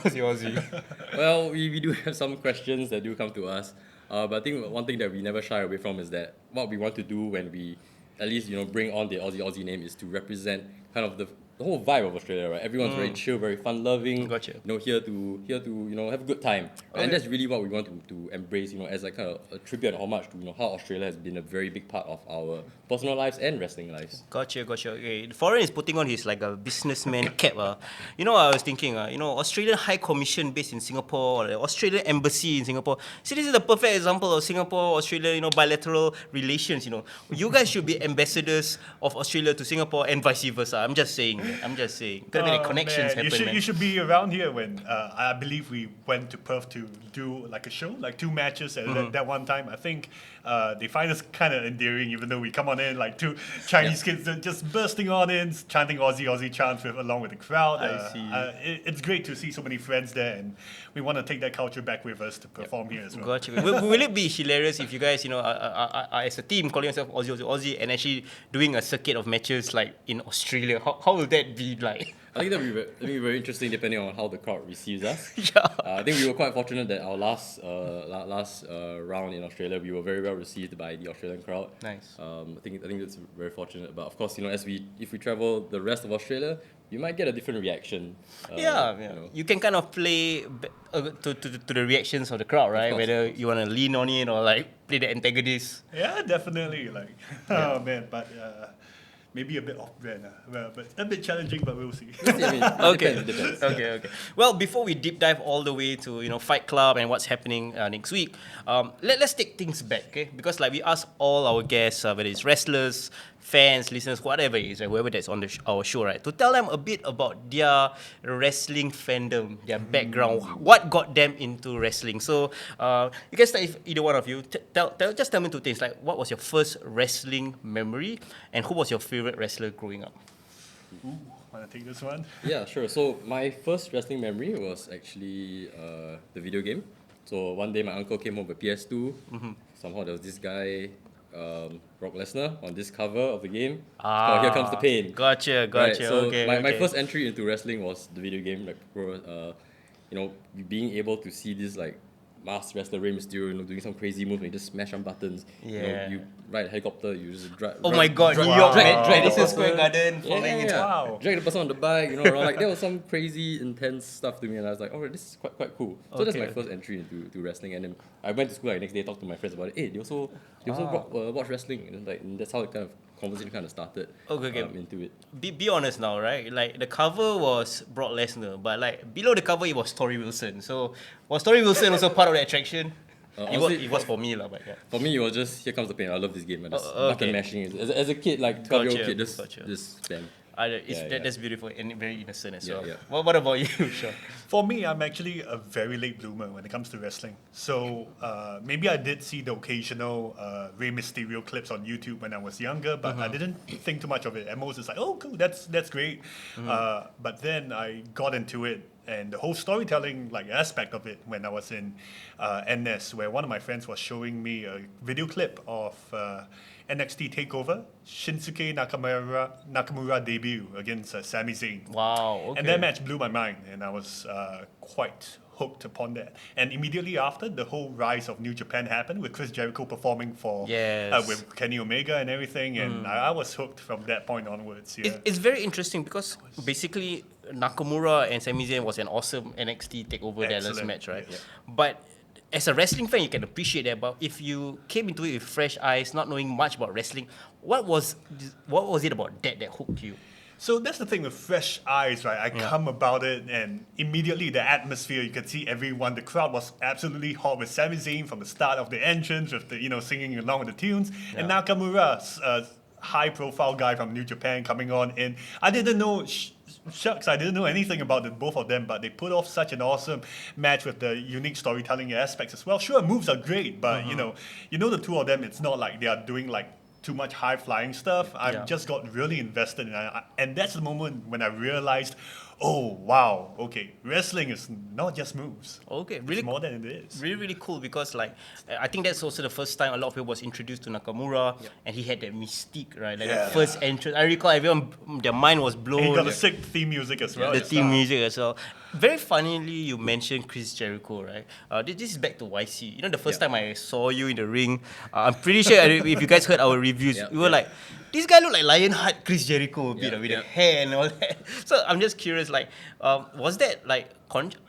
Speaker 9: Well, we do have some questions that do come to us. But I think one thing that we never shy away from is that what we want to do when we at least bring on the Aussie name is to represent kind of the whole vibe of Australia, right? Everyone's very chill, very fun-loving.
Speaker 1: Gotcha.
Speaker 9: Here to have a good time, and that's really what we want to embrace, as kind of a tribute and homage to how Australia has been a very big part of our personal lives and wrestling lives.
Speaker 1: Gotcha. Okay, the foreign is putting on his a businessman cap. What I was thinking. Australian High Commission based in Singapore, or the Australian Embassy in Singapore. See, this is the perfect example of Singapore, Australia, bilateral relations. You guys should be ambassadors of Australia to Singapore and vice versa. I'm just saying. Gotta make connections happen, man.
Speaker 8: You should be around here when I believe we went to Perth to do a show, 2 matches at that one time. I think they find us kind of endearing, even though we come on in two Chinese kids just bursting on in, chanting Aussie chants along with the crowd.
Speaker 1: I see.
Speaker 8: It's great to see so many friends there, and we want to take that culture back with us to perform here as well.
Speaker 1: Gotcha. Will it be hilarious if you guys, are as a team calling yourself Aussie and actually doing a circuit of matches in Australia? How will that be like?
Speaker 9: I think that'll be very interesting depending on how the crowd receives us.
Speaker 1: Yeah.
Speaker 9: I think we were quite fortunate that our last round in Australia, we were very well received by the Australian crowd.
Speaker 1: Nice.
Speaker 9: I think that's very fortunate. But of course, if we travel the rest of Australia, you might get a different reaction.
Speaker 1: You can kind of play to the reactions of the crowd, right?
Speaker 9: Of course.
Speaker 1: Whether you want to lean on it or play the antagonist.
Speaker 8: Yeah, definitely. Oh man, but maybe a bit off-brand, but a bit challenging, but we'll see.
Speaker 1: Okay. Okay. Well, before we deep dive all the way to Fight Club and what's happening next week, let's take things back, okay? Because like we ask all our guests, whether it's wrestlers, fans, listeners, whatever it is, right, whoever that's on our show, right, to tell them a bit about their wrestling fandom, their background, what got them into wrestling. So you can start if either one of you. Just tell me two things, like what was your first wrestling memory, and who was your favorite wrestler growing up?
Speaker 8: Ooh, wanna take this one?
Speaker 9: Yeah, sure. So my first wrestling memory was actually the video game. So one day my uncle came home with PS2. Somehow there was this guy, Brock Lesnar, on this cover of the game. Oh, Here Comes the Pain.
Speaker 1: Gotcha.
Speaker 9: Right, so
Speaker 1: okay.
Speaker 9: my first entry into wrestling was the video game. Like, being able to see this like masked wrestler Rey Mysterio, doing some crazy moves, and you just smash on buttons.
Speaker 1: Yeah.
Speaker 9: You ride a helicopter, you just drag.
Speaker 1: Oh my God, New York,
Speaker 9: drag
Speaker 1: Madison Square Garden.
Speaker 8: Wow.
Speaker 9: Drag the person on the bike, around. Like, there was some crazy, intense stuff to me, and I was like, oh, this is quite cool. So that's my first entry into wrestling, and then I went to school like next day, talked to my friends about it. Hey, they also watch wrestling, and that's how it kind of conversation kind of started.
Speaker 1: Okay.
Speaker 9: Into it.
Speaker 1: Be honest now, right? Like the cover was Brock Lesnar, but like below the cover it was Tori Wilson. So was Tori Wilson also part of the attraction? It was for me, but yeah.
Speaker 9: For me, it was just Here Comes the Pain. I love this game. Button mashing. As a kid, like 12-year-old kid, just spam.
Speaker 1: That's beautiful and very innocent as well.
Speaker 9: Yeah.
Speaker 1: What about you, Sean?
Speaker 8: For me, I'm actually a very late bloomer when it comes to wrestling. So maybe I did see the occasional Rey Mysterio clips on YouTube when I was younger, but I didn't think too much of it. At most, it's like, oh, cool, that's great. But then I got into it, and the whole storytelling aspect of it when I was in NS, where one of my friends was showing me a video clip of NXT TakeOver, Shinsuke Nakamura debut against Sami Zayn.
Speaker 1: Wow, okay.
Speaker 8: And that match blew my mind, and I was quite hooked upon that. And immediately after, the whole rise of New Japan happened with Chris Jericho performing with Kenny Omega and everything, and I was hooked from that point onwards. Yeah.
Speaker 1: It's very interesting because basically Nakamura and Sami Zayn was an awesome NXT TakeOver Dallas match, right?
Speaker 8: Yes.
Speaker 1: But as a wrestling fan, you can appreciate that. But if you came into it with fresh eyes, not knowing much about wrestling, what was it about that hooked you?
Speaker 8: So that's the thing with fresh eyes, right? I come about it, and immediately the atmosphere, you could see everyone. The crowd was absolutely hot with Sami Zayn from the start of the entrance, with the singing along with the tunes, and Nakamura, a high-profile guy from New Japan, coming on. And I didn't know. Shucks, I didn't know anything about the both of them, but they put off such an awesome match with the unique storytelling aspects as well. Sure, moves are great, but the two of them, it's not like they are doing too much high flying stuff. I just got really invested in it, and that's the moment when I realized, oh wow, okay, wrestling is not just moves.
Speaker 1: Okay,
Speaker 8: it's more than it is.
Speaker 1: Really cool, because I think that's also the first time a lot of people was introduced to Nakamura, and he had that mystique, right? The first entrance. I recall everyone, their mind was blown.
Speaker 8: And he got the sick theme music as well.
Speaker 1: The theme music as well. Very funnily, you mentioned Chris Jericho, right? This is back to YC. The first time I saw you in the ring, I'm pretty sure if you guys heard our reviews, we were like, this guy looked like Lionheart Chris Jericho a bit with the hair and all that. So I'm just curious, was that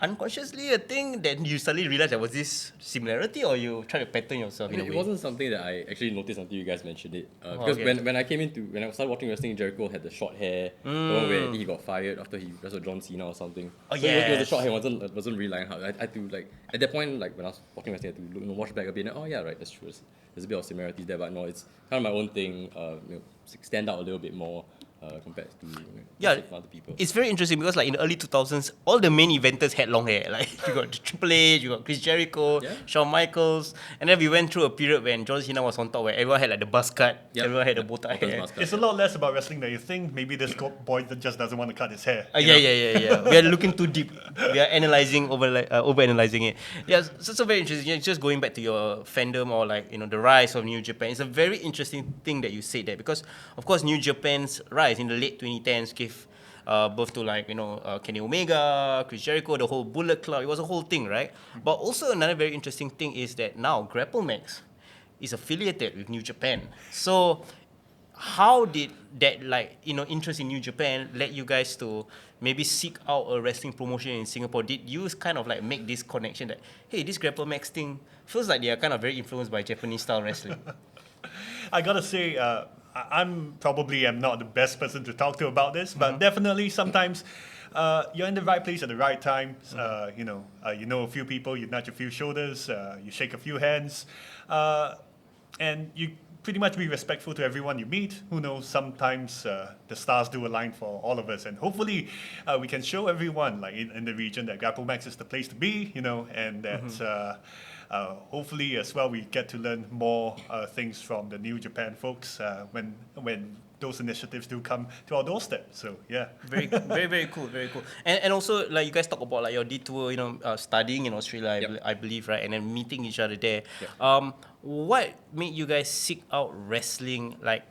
Speaker 1: unconsciously a thing that you suddenly realized there was this similarity, or you try to pattern yourself in a way?
Speaker 9: It wasn't something that I actually noticed until you guys mentioned it. Because when I started watching wrestling, Jericho had the short hair, the one where I think he got fired after he wrestled John Cena or something.
Speaker 1: Oh,
Speaker 9: so it was the short hair, wasn't really Lionheart. I had to at that point, when I was watching wrestling, I had to watch back a bit, and right, that's true. There's a bit of similarities there, but no, it's kind of my own thing. Stand out a little bit more compared to other people.
Speaker 1: It's very interesting because in the early 2000s, all the main eventers had long hair. You got Triple H, you got Chris Jericho, Shawn Michaels, and then we went through a period when John Cena was on top, where everyone had the buzz cut, everyone had the bow tie hair.
Speaker 8: It's a lot less about wrestling than you think. Maybe this boy that just doesn't want to cut his hair.
Speaker 1: Yeah. We are looking too deep. We are analyzing, over-analyzing it. Yeah, so very interesting. Just going back to your fandom or the rise of New Japan. It's a very interesting thing that you said there, because of course New Japan's rise in the late 2010s gave birth to Kenny Omega, Chris Jericho, the whole Bullet Club. It was a whole thing, right? But also another very interesting thing is that now Grapplemax is affiliated with New Japan. So how did that interest in New Japan led you guys to maybe seek out a wrestling promotion in Singapore? Did you kind of make this connection that, hey, this Grapplemax thing feels like they are kind of very influenced by Japanese style wrestling?
Speaker 8: I gotta say, I'm probably am not the best person to talk to about this, but definitely sometimes you're in the right place at the right time. You know a few people, you nudge a few shoulders, you shake a few hands, and you pretty much be respectful to everyone you meet. Who knows, sometimes the stars do align for all of us, and hopefully we can show everyone like in the region that Grapplemax is the place to be, you know, and that hopefully as well we get to learn more things from the New Japan folks when those initiatives do come to our doorstep. So yeah,
Speaker 1: Very cool, very cool. And also like you guys talk about like your detour, you know, studying in Australia, I believe, right, and then meeting each other there. What made you guys seek out wrestling, like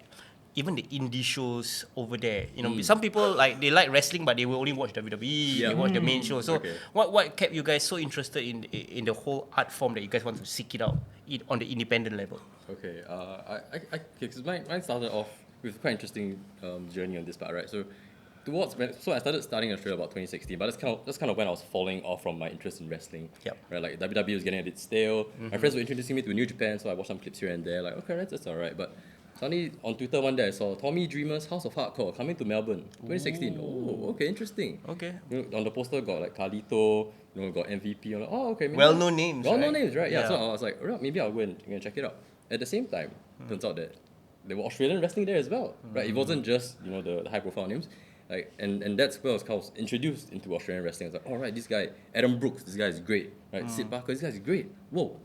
Speaker 1: even the indie shows over there? You know, some people like they like wrestling, but they will only watch WWE. They watch the main show. So what kept you guys so interested in the whole art form that you guys want to seek it out on the independent level?
Speaker 9: Okay, because mine started off with a quite interesting journey on this part, right? So I started studying in Australia about 2016, but that's kind of when I was falling off from my interest in wrestling. Right, like WWE was getting a bit stale. My friends were introducing me to New Japan, so I watched some clips here and there. Like, okay, that's alright. But suddenly on Twitter one day I saw Tommy Dreamer's House of Hardcore coming to Melbourne, 2016. Oh, okay, interesting.
Speaker 1: Okay.
Speaker 9: You know, on the poster got like Carlito, you know, got MVP. I'm like, oh, okay.
Speaker 1: Well-known names.
Speaker 9: Well-known names, right? Yeah. So I was like, alright, maybe I'll go and check it out. At the same time, turns out that there were Australian wrestling there as well, right? It wasn't just, you know, the high-profile names. Like, and that's where I was introduced into Australian wrestling. I was like, all right, this guy, Adam Brooks, this guy is great. Right, Sid Barker, this guy is great. Whoa,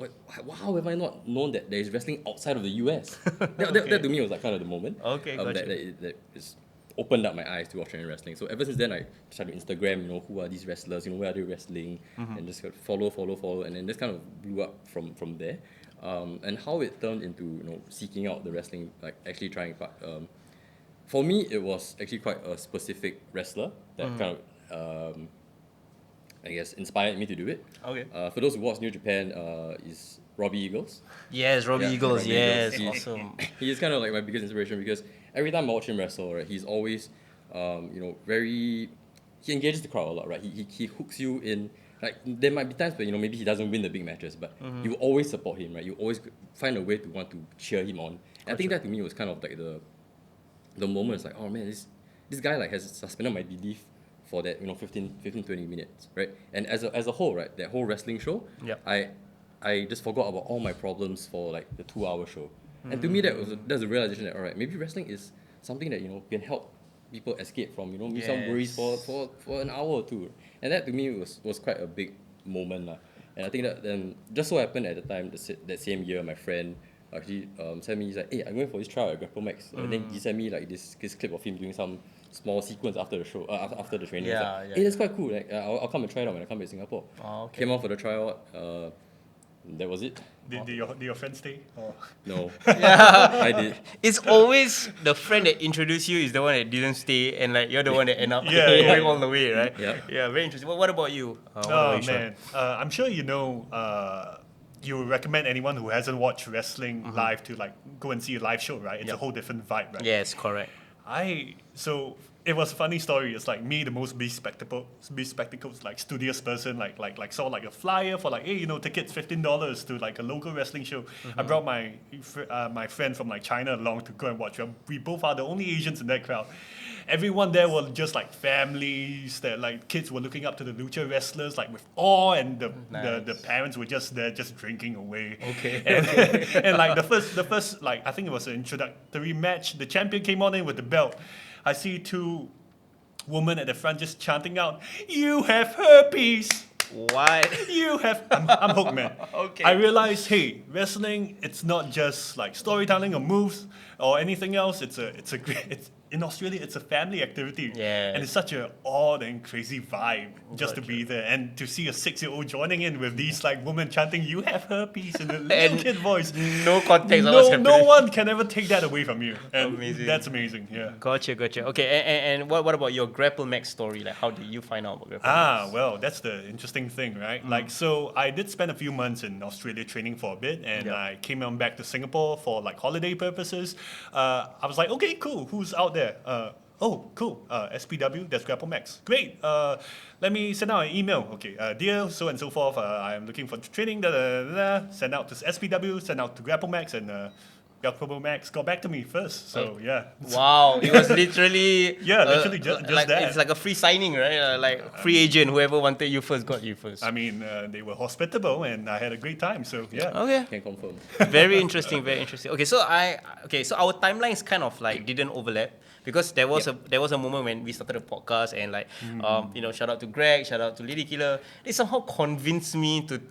Speaker 9: how have I not known that there is wrestling outside of the US? that to me was like kind of the moment.
Speaker 1: Okay, gotcha.
Speaker 9: That just opened up my eyes to Australian wrestling. So ever since then, I started to Instagram, you know, who are these wrestlers, you know, where are they wrestling, and just follow, and then this kind of blew up from there. And how it turned into, you know, seeking out the wrestling, like actually trying. For me, it was actually quite a specific wrestler that kind of, I guess, inspired me to do it.
Speaker 1: Okay.
Speaker 9: For those who watch New Japan, is Robbie Eagles.
Speaker 1: Yes, Robbie Eagles.
Speaker 9: Robbie
Speaker 1: Yes,
Speaker 9: Eagles.
Speaker 1: awesome.
Speaker 9: He is kind of like my biggest inspiration because every time I watch him wrestle, right, he's always, you know, he engages the crowd a lot, right? He hooks you in. Like, there might be times where, you know, maybe he doesn't win the big matches, but you always support him, right? You always find a way to want to cheer him on. And I think that to me was kind of like the moment. It's like, oh man, this guy like has suspended my belief for that, you know, 15, 20 minutes, right? And as a whole, right, that whole wrestling show, I just forgot about all my problems for like the 2-hour show. And to me, that's a realization that, all right, maybe wrestling is something that, you know, can help people escape from, you know, maybe some worries for an hour or two. And that to me was quite a big moment. And I think that then just so happened at the time, that same year, my friend actually sent me, he's like, hey, I'm going for this trial at Grapplemax. And then he sent me like this clip of him doing some small sequence after the show, after the training. Like, hey, that's quite cool. Like, I'll come and try it out when I come to Singapore. Came out for the tryout. That was it.
Speaker 8: Did your friend stay? Or?
Speaker 9: No. I did.
Speaker 1: It's always the friend that introduced you is the one that didn't stay, and like you're the one that end up going all the way, right? Yeah, very interesting. What about you?
Speaker 8: Man, I'm sure you know. You would recommend anyone who hasn't watched wrestling live to like go and see a live show, right? It's a whole different vibe, right?
Speaker 1: Yes, correct.
Speaker 8: So it was a funny story. It's like me, the most bespectacled, like studious person, like saw like a flyer for like, hey, you know, tickets $15 to like a local wrestling show. I brought my friend from like China along to go and watch. We both are the only Asians in that crowd. Everyone there were just like families that like kids were looking up to the lucha wrestlers like with awe, and the parents were just there just drinking away. And like the first like I think it was an introductory match. The champion came on in with the belt. I see two women at the front just chanting out, "You have herpes."
Speaker 1: What?
Speaker 8: You have. I'm hooked, man. I realized, hey, wrestling. It's not just like storytelling or moves or anything else. In Australia, it's a family activity.
Speaker 1: Yeah.
Speaker 8: And it's such an odd and crazy vibe just to be there. And to see a 6-year-old joining in with these like women chanting, "You have herpes" in a little kid voice.
Speaker 1: No context of what's happening.
Speaker 8: No one can ever take that away from you. And
Speaker 1: amazing.
Speaker 8: That's amazing, yeah.
Speaker 1: Gotcha. Okay, and what about your Grapplemax story? Like, how did you find out about Grapplemax?
Speaker 8: Well, that's the interesting thing, right? Like, so I did spend a few months in Australia training for a bit, and I came on back to Singapore for like holiday purposes. I was like, okay, cool. Who's out there? Oh, cool. SPW, that's Grapplemax. Great. Let me send out an email. Okay, dear so and so forth. I am looking for training. Send out to SPW, send out to Grapplemax, and Grapplemax got back to me first. So yeah.
Speaker 1: Wow, it was literally
Speaker 8: Yeah, literally just
Speaker 1: like
Speaker 8: that.
Speaker 1: it's like a free signing, right? Like free agent, whoever wanted you first got you first.
Speaker 8: I mean, they were hospitable and I had a great time. So yeah.
Speaker 1: Okay,
Speaker 9: Can confirm.
Speaker 1: very interesting, very interesting. Okay, so our timelines kind of like didn't overlap because there was a moment when we started a podcast and like shout out to Greg, shout out to Lady Killer. They somehow convinced me to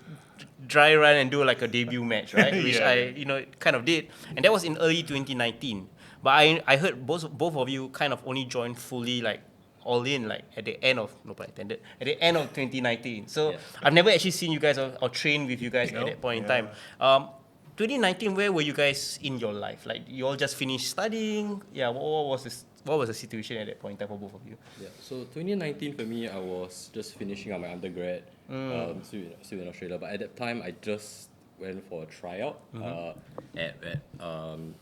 Speaker 1: dry run and do like a debut match, right? Which I kind of did, and that was in early 2019. But I heard both of you kind of only joined fully like all in like at the end of no pun intended at the end of 2019. So I've never actually seen you guys or trained with you guys at that point in time. 2019, where were you guys in your life? Like you all just finished studying? Yeah, what was the situation at that point in time for both of you?
Speaker 9: Yeah, so 2019 for me, I was just finishing up my undergrad, still in Australia. But at that time, I just went for a tryout at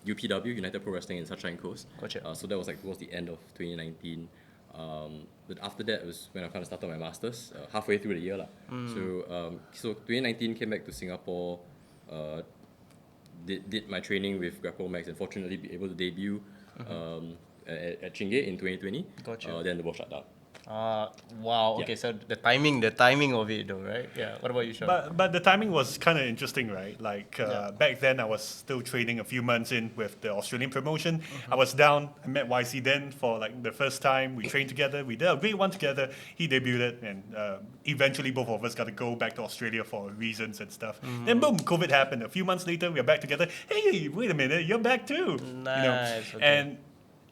Speaker 9: UPW, United Pro Wrestling in Sunshine Coast.
Speaker 1: Gotcha.
Speaker 9: So that was like towards the end of 2019. But after that was when I kind of started my masters, halfway through the year lah. So 2019 came back to Singapore. Did my training with Grapplemax and fortunately be able to debut at Chingay in 2020.
Speaker 1: Gotcha.
Speaker 9: Then the world shut down.
Speaker 1: Wow. Okay, so the timing of it though, right? Yeah. What about you, Sean?
Speaker 8: But the timing was kind of interesting, right? Like back then, I was still training a few months in with the Australian promotion. I was down. I met YC then for like the first time. We trained together. We did a great one together. He debuted, and eventually both of us got to go back to Australia for reasons and stuff. Then boom, COVID happened. A few months later, we are back together. Hey, wait a minute, you're back too.
Speaker 1: Nice. Okay.
Speaker 8: And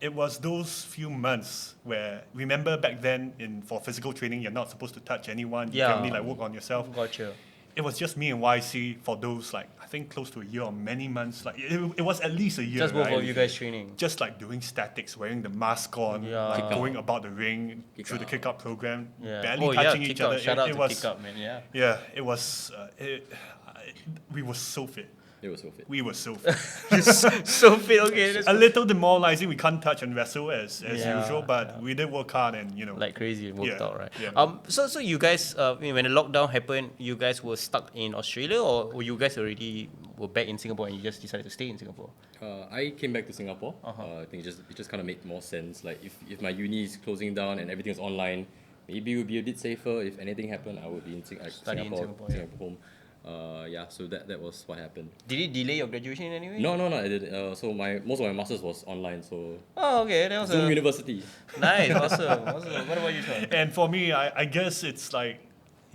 Speaker 8: it was those few months where, remember back then for physical training, you're not supposed to touch anyone. You can only like work on yourself.
Speaker 1: Gotcha.
Speaker 8: It was just me and YC for those like, I think close to a year or many months. Like it was at least a year.
Speaker 1: Just both
Speaker 8: right?
Speaker 1: of you guys training.
Speaker 8: Just like doing statics, wearing the mask on, like going about the ring through the kick-up program, barely touching each other.
Speaker 1: Shout out
Speaker 8: it
Speaker 1: to
Speaker 8: was,
Speaker 1: kick-up, man. Yeah.
Speaker 8: Yeah, it was. We were so fit.
Speaker 9: It was so fit.
Speaker 8: We were so fit.
Speaker 1: So fit. Okay. That's
Speaker 8: A little demoralizing. We can't touch and wrestle as usual, but we did work hard and
Speaker 1: like crazy. It worked out, right?
Speaker 8: Yeah.
Speaker 1: So you guys, when the lockdown happened, you guys were stuck in Australia, or you guys already were back in Singapore and you just decided to stay in Singapore?
Speaker 9: I came back to Singapore. I think it just kind of made more sense. Like if my uni is closing down and everything is online, maybe it would be a bit safer. If anything happened, I would be in Singapore home. So that was what happened.
Speaker 1: Did it delay your graduation in any way?
Speaker 9: No, I didn't. So most of my masters was online. So
Speaker 1: okay, that was
Speaker 9: Zoom University.
Speaker 1: Nice, awesome. What about you, Sean?
Speaker 8: And for me, I guess it's like,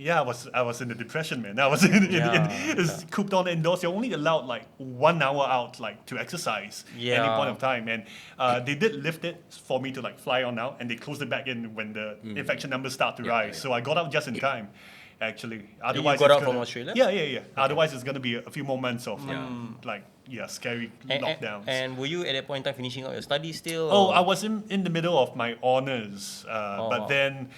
Speaker 8: I was in the depression, man. I was it's cooped on indoors. You're only allowed like 1 hour out, like to exercise any point of time. And they did lift it for me to like fly on out, and they closed it back in when the infection numbers start to rise. So I got out just in time. Actually, otherwise
Speaker 1: you got out from Australia?
Speaker 8: Yeah. Otherwise, it's gonna be a few more months of scary lockdowns.
Speaker 1: And were you at that point in time finishing out your studies still?
Speaker 8: Oh, I was in the middle of my honors, but then.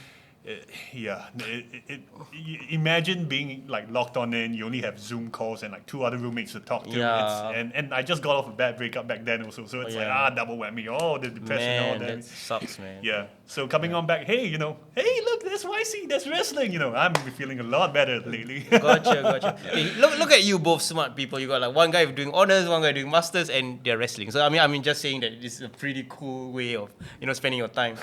Speaker 8: Imagine being like locked on in. You only have Zoom calls and like 2 other roommates to talk to. And I just got off a bad breakup back then also, so it's double whammy. Oh, the depression, all that.
Speaker 1: That sucks, man.
Speaker 8: Yeah. So coming on back, hey, look, there's YC, there's wrestling. I'm feeling a lot better lately.
Speaker 1: Gotcha. Hey, look at you, both smart people. You got like one guy doing honors, one guy doing masters, and they're wrestling. So I mean, just saying that this is a pretty cool way of spending your time.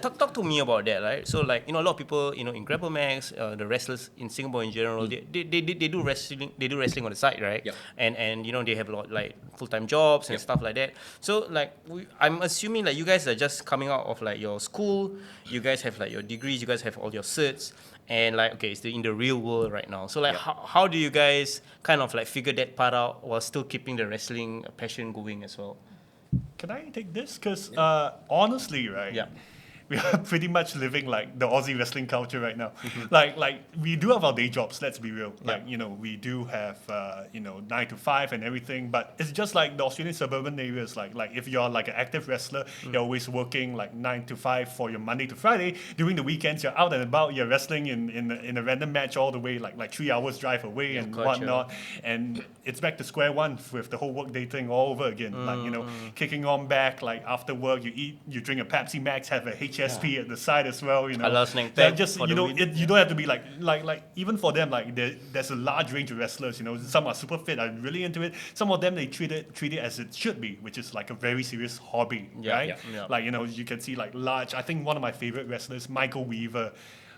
Speaker 1: Talk to me about that, right? So like a lot of people in Grapplemax, the wrestlers in Singapore in general, they do wrestling. They do wrestling on the side, right?
Speaker 9: Yep.
Speaker 1: And they have a lot like full-time jobs and stuff like that. So like I'm assuming like you guys are just coming out of like your school. You guys have like your degrees. You guys have all your certs. And like it's in the real world right now. So like how do you guys kind of like figure that part out while still keeping the wrestling passion going as well?
Speaker 8: Can I take this? Because honestly, right?
Speaker 1: Yeah.
Speaker 8: We are pretty much living like the Aussie wrestling culture right now. Like we do have our day jobs, let's be real. Like, we do have 9 to 5 and everything, but it's just like the Australian suburban areas. Like if you're like an active wrestler, you're always working like 9 to 5 for your Monday to Friday. During the weekends, you're out and about, you're wrestling in a random match all the way like 3 hours drive away and whatnot. And it's back to square one with the whole work day thing all over again. Like, kicking on back, like after work, you eat, you drink a Pepsi Max, have a HSP at the side as well. You know,
Speaker 1: Halal snack
Speaker 8: they're
Speaker 1: pack
Speaker 8: just
Speaker 1: for
Speaker 8: you
Speaker 1: the
Speaker 8: know
Speaker 1: win.
Speaker 8: you don't have to be like even for them like there's a large range of wrestlers. You know, some are super fit, are really into it. Some of them they treat it as it should be, which is like a very serious hobby, right?
Speaker 1: yeah.
Speaker 8: Like you know, you can see like large. I think one of my favorite wrestlers, Michael Weaver.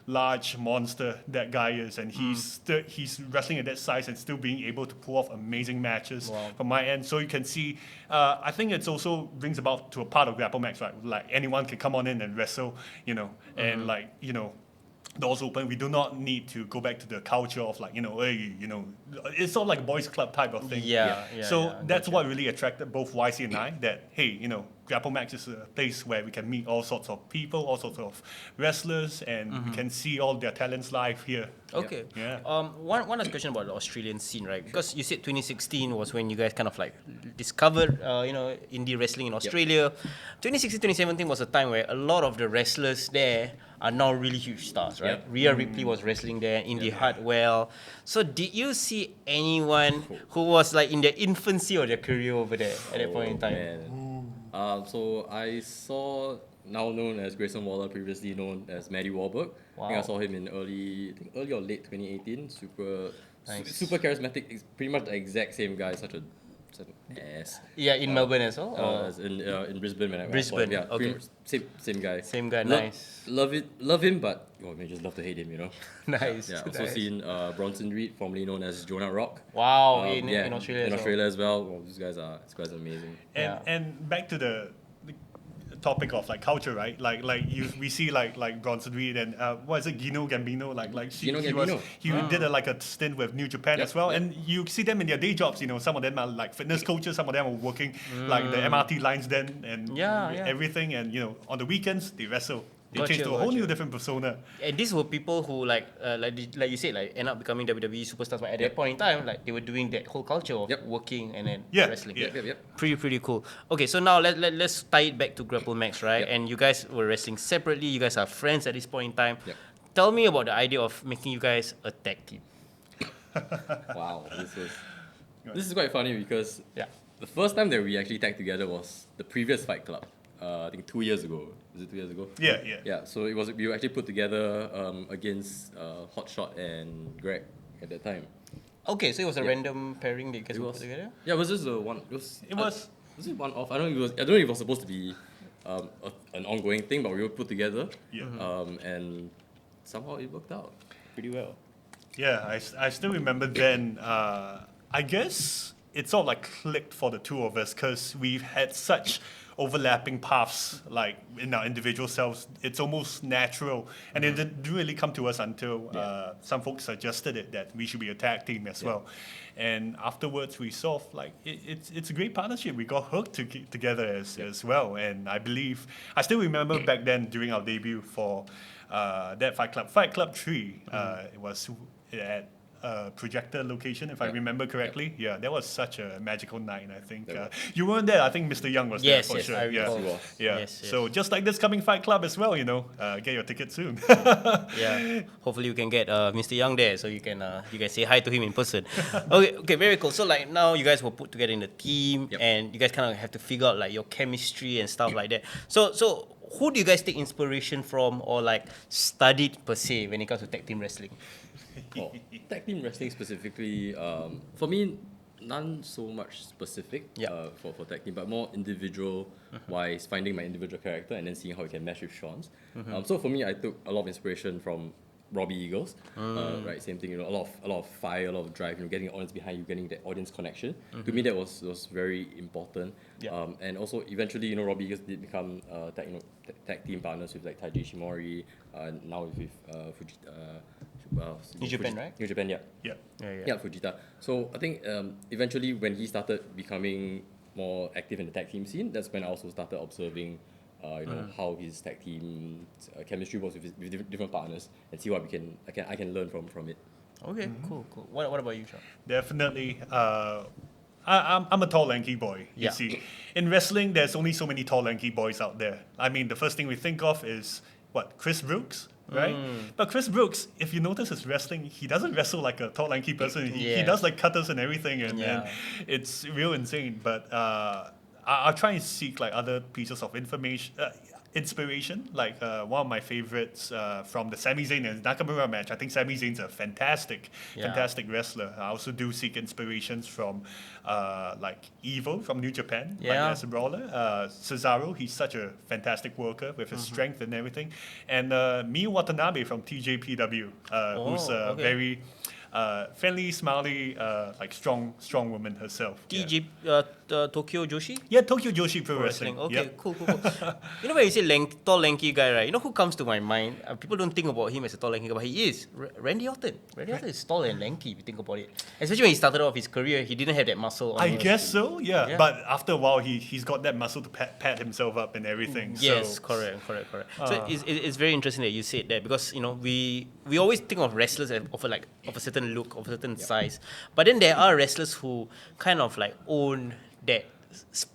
Speaker 8: Large monster that guy is, and he's wrestling at that size and still being able to pull off amazing matches from my end. So you can see, I think it's also brings about to a part of Grapplemax, right? Like anyone can come on in and wrestle, you know, and like you know, doors open. We do not need to go back to the culture of like, you know, hey, you know, it's sort of like a boys club type of thing. So that's what really attracted both YC and I, that, hey, you know, Grapplemax is a place where we can meet all sorts of people, all sorts of wrestlers, and we can see all their talents live here.
Speaker 1: Okay.
Speaker 8: Yeah.
Speaker 1: One last question about the Australian scene, right? Because you said 2016 was when you guys kind of like discovered, you know, indie wrestling in Australia. 2016, 2017 was a time where a lot of the wrestlers there are now really huge stars, right? Rhea Ripley was wrestling there, Indy Hartwell. So did you see anyone who was like in the infancy of their career over there at that point in time?
Speaker 9: Man. So I saw now known as Grayson Waller, previously known as Maddie Warburg. I think I saw him in early or late 2018. Super charismatic. He's pretty much the exact same guy. Such an ass.
Speaker 1: Yeah, in Melbourne as well.
Speaker 9: As in Brisbane when I
Speaker 1: Brisbane,
Speaker 9: saw him. Yeah,
Speaker 1: okay.
Speaker 9: Same guy.
Speaker 1: Same guy, nice.
Speaker 9: Love him, but you just love to hate him, you know.
Speaker 1: Nice.
Speaker 9: Yeah, also seen Bronson Reed, formerly known as Jonah Rock.
Speaker 1: Wow, in Australia.
Speaker 9: In Australia as well. Well, these guys are amazing.
Speaker 8: And back to the topic of like culture, right? We see like Bronson Reed and what is it, Gino Gambino? He did a stint with New Japan as well, and you see them in their day jobs. You know, some of them are like fitness coaches, some of them are working like the MRT lines then and everything, and you know on the weekends they wrestle. They changed to a whole new different persona.
Speaker 1: And these were people who like you said, like end up becoming WWE superstars. But at that point in time, like they were doing that whole culture of working and then wrestling. Pretty cool. Okay, so now let's tie it back to Grapplemax, right? And you guys were wrestling separately. You guys are friends at this point in time. Tell me about the idea of making you guys a tag team.
Speaker 9: Wow, this is quite funny because the first time that we actually tagged together was the previous Fight Club. I think 2 years ago. Was it 2 years ago? Yeah. So we were actually put together against Hotshot and Greg at that time.
Speaker 1: Okay, so it was a random pairing that you guys put together.
Speaker 9: Yeah, was this the one? Was it one off? I don't know if it was supposed to be an ongoing thing, but we were put together. And somehow it worked out pretty well.
Speaker 8: Yeah, I still remember then. I guess it sort of like clicked for the two of us because we've had such overlapping paths like in our individual selves. It's almost natural, and it didn't really come to us until some folks suggested it that we should be a tag team as well. And afterwards we saw like it's a great partnership. We got hooked together as well, and I still remember back then during our debut for that Fight Club 3. It was at projector location, if I remember correctly. Yeah, that was such a magical night, I think. You weren't there, I think Mr. Young was there for sure.
Speaker 1: I recall.
Speaker 8: So just like this coming Fight Club as well, you know, get your ticket soon.
Speaker 1: Hopefully you can get Mr. Young there so you guys say hi to him in person. Okay, very cool. So like now you guys were put together in a team and you guys kind of have to figure out like your chemistry and stuff like that. So who do you guys take inspiration from or like studied per se when it comes to tag team wrestling?
Speaker 9: Tag team wrestling specifically, for me, none so much specific for tag team, but more individual wise, finding my individual character and then seeing how it can mesh with Sean's. So for me, I took a lot of inspiration from Robbie Eagles, right? Same thing, you know, a lot of fire, a lot of drive, you know, getting the audience behind you, getting the audience connection. To me, that was very important. And also, eventually, you know, Robbie Eagles did become tag team partners with like Taiji Ishimori, now with Fujita.
Speaker 1: New Japan, right?
Speaker 9: New Japan, yeah, Fujita. So I think eventually when he started becoming more active in the tag team scene, that's when I also started observing how his tag team chemistry was with different partners and see what I can learn from it.
Speaker 1: Okay, cool. What about you, Sean?
Speaker 8: Definitely. I'm a tall, lanky boy. You see, in wrestling, there's only so many tall, lanky boys out there. I mean, the first thing we think of is Chris Brooks, right? But Chris Brooks, if you notice his wrestling, he doesn't wrestle like a tall, lanky person. He does like cutters and everything, and it's real insane. But I'll try and seek like other pieces of information. inspiration. Like one of my favorites from the Sami Zayn and Nakamura match. I think Sami Zayn's a fantastic wrestler. I also do seek inspirations from like Evo from New Japan, like as a brawler. Cesaro, he's such a fantastic worker with his strength and everything. And Miyu Watanabe from TJPW, who's very friendly, smiley, like strong woman herself.
Speaker 1: Tokyo Joshi?
Speaker 8: Yeah, Tokyo Joshi Pro Wrestling.
Speaker 1: Okay,
Speaker 8: Yep.
Speaker 1: cool. You know when you say tall, lanky guy, right? You know who comes to my mind? People don't think about him as a tall, lanky guy, but he is. Randy Orton. Randy Orton is tall and lanky, if you think about it. Especially when he started off his career, he didn't have that muscle.
Speaker 8: I guess so, yeah. But after a while, he's got that muscle to pat himself up and everything.
Speaker 1: Yes,
Speaker 8: so.
Speaker 1: correct. So it's very interesting that you said that, because we always think of wrestlers of a certain look, of a certain size, but then there are wrestlers who kind of like own that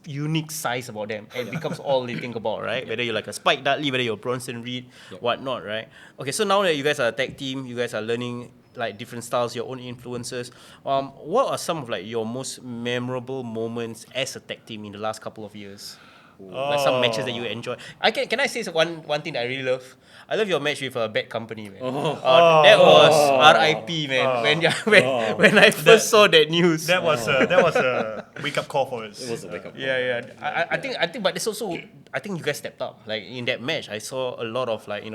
Speaker 1: unique size about them, and it becomes all they think about, right? Whether you're like a Spike Dudley, whether you're Bronson Reed, whatnot, right? Okay, so now that you guys are a tag team, you guys are learning like different styles, your own influences. What are some of like your most memorable moments as a tag team in the last couple of years? Like some matches that you enjoy. Can I say one thing that I really love? I love your match with Bad Company, man. That was RIP, man. When I first saw that news,
Speaker 8: That was a wake up call for us.
Speaker 9: It was a wake up.
Speaker 1: Yeah. I think, but there's also, I think you guys stepped up. Like in that match, I saw a lot of like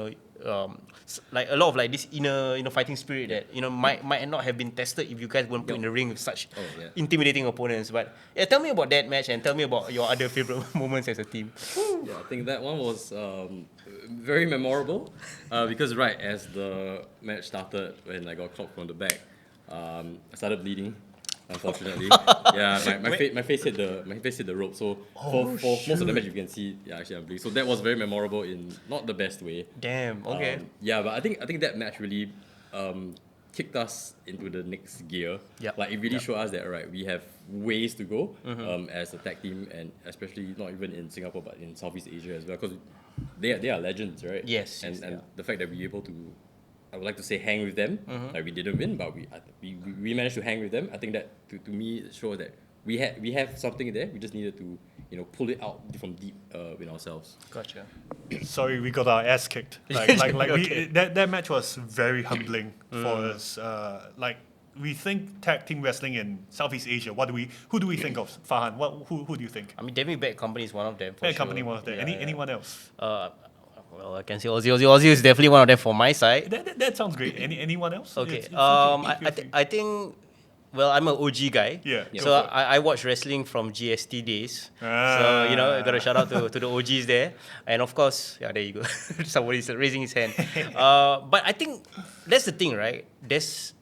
Speaker 1: like a lot of like this inner fighting spirit that might not have been tested if you guys weren't put in the ring with such intimidating opponents. But yeah, tell me about that match and tell me about your other favorite moments as a team.
Speaker 9: Yeah, I think that one was very memorable because right as the match started, when I got clocked from the back, I started bleeding. Unfortunately, my face hit the rope. So for most of the match, you can see, actually I'm bleeding. So that was very memorable in not the best way.
Speaker 1: Damn. Okay.
Speaker 9: But I think that match really kicked us into the next gear.
Speaker 1: Yep.
Speaker 9: Like it really showed us that we have ways to go as a tag team, and especially not even in Singapore but in Southeast Asia as well, because they are legends, right?
Speaker 1: Yes.
Speaker 9: And the fact that we're able to, I would like to say, hang with them. Like we didn't win, but we managed to hang with them. I think that to me it shows that we have something there. We just needed to pull it out from deep in ourselves.
Speaker 1: Gotcha.
Speaker 8: Sorry, we got our ass kicked. That match was very humbling for us. We think tag team wrestling in Southeast Asia. Who do we think of? Farhan, who do you think?
Speaker 1: I mean, definitely Bad Company is one of them.
Speaker 8: Bad Company was there. Anyone else?
Speaker 1: Well, I can say Aussie is definitely one of them for my side.
Speaker 8: That sounds great. Anyone else?
Speaker 1: Okay.
Speaker 8: It's
Speaker 1: I think. Well, I'm an OG guy.
Speaker 8: Yeah.
Speaker 1: So I watch wrestling from GST days. So I got a shout out to the OGs there, and of course, there you go. Somebody's raising his hand. But I think that's the thing, right? There's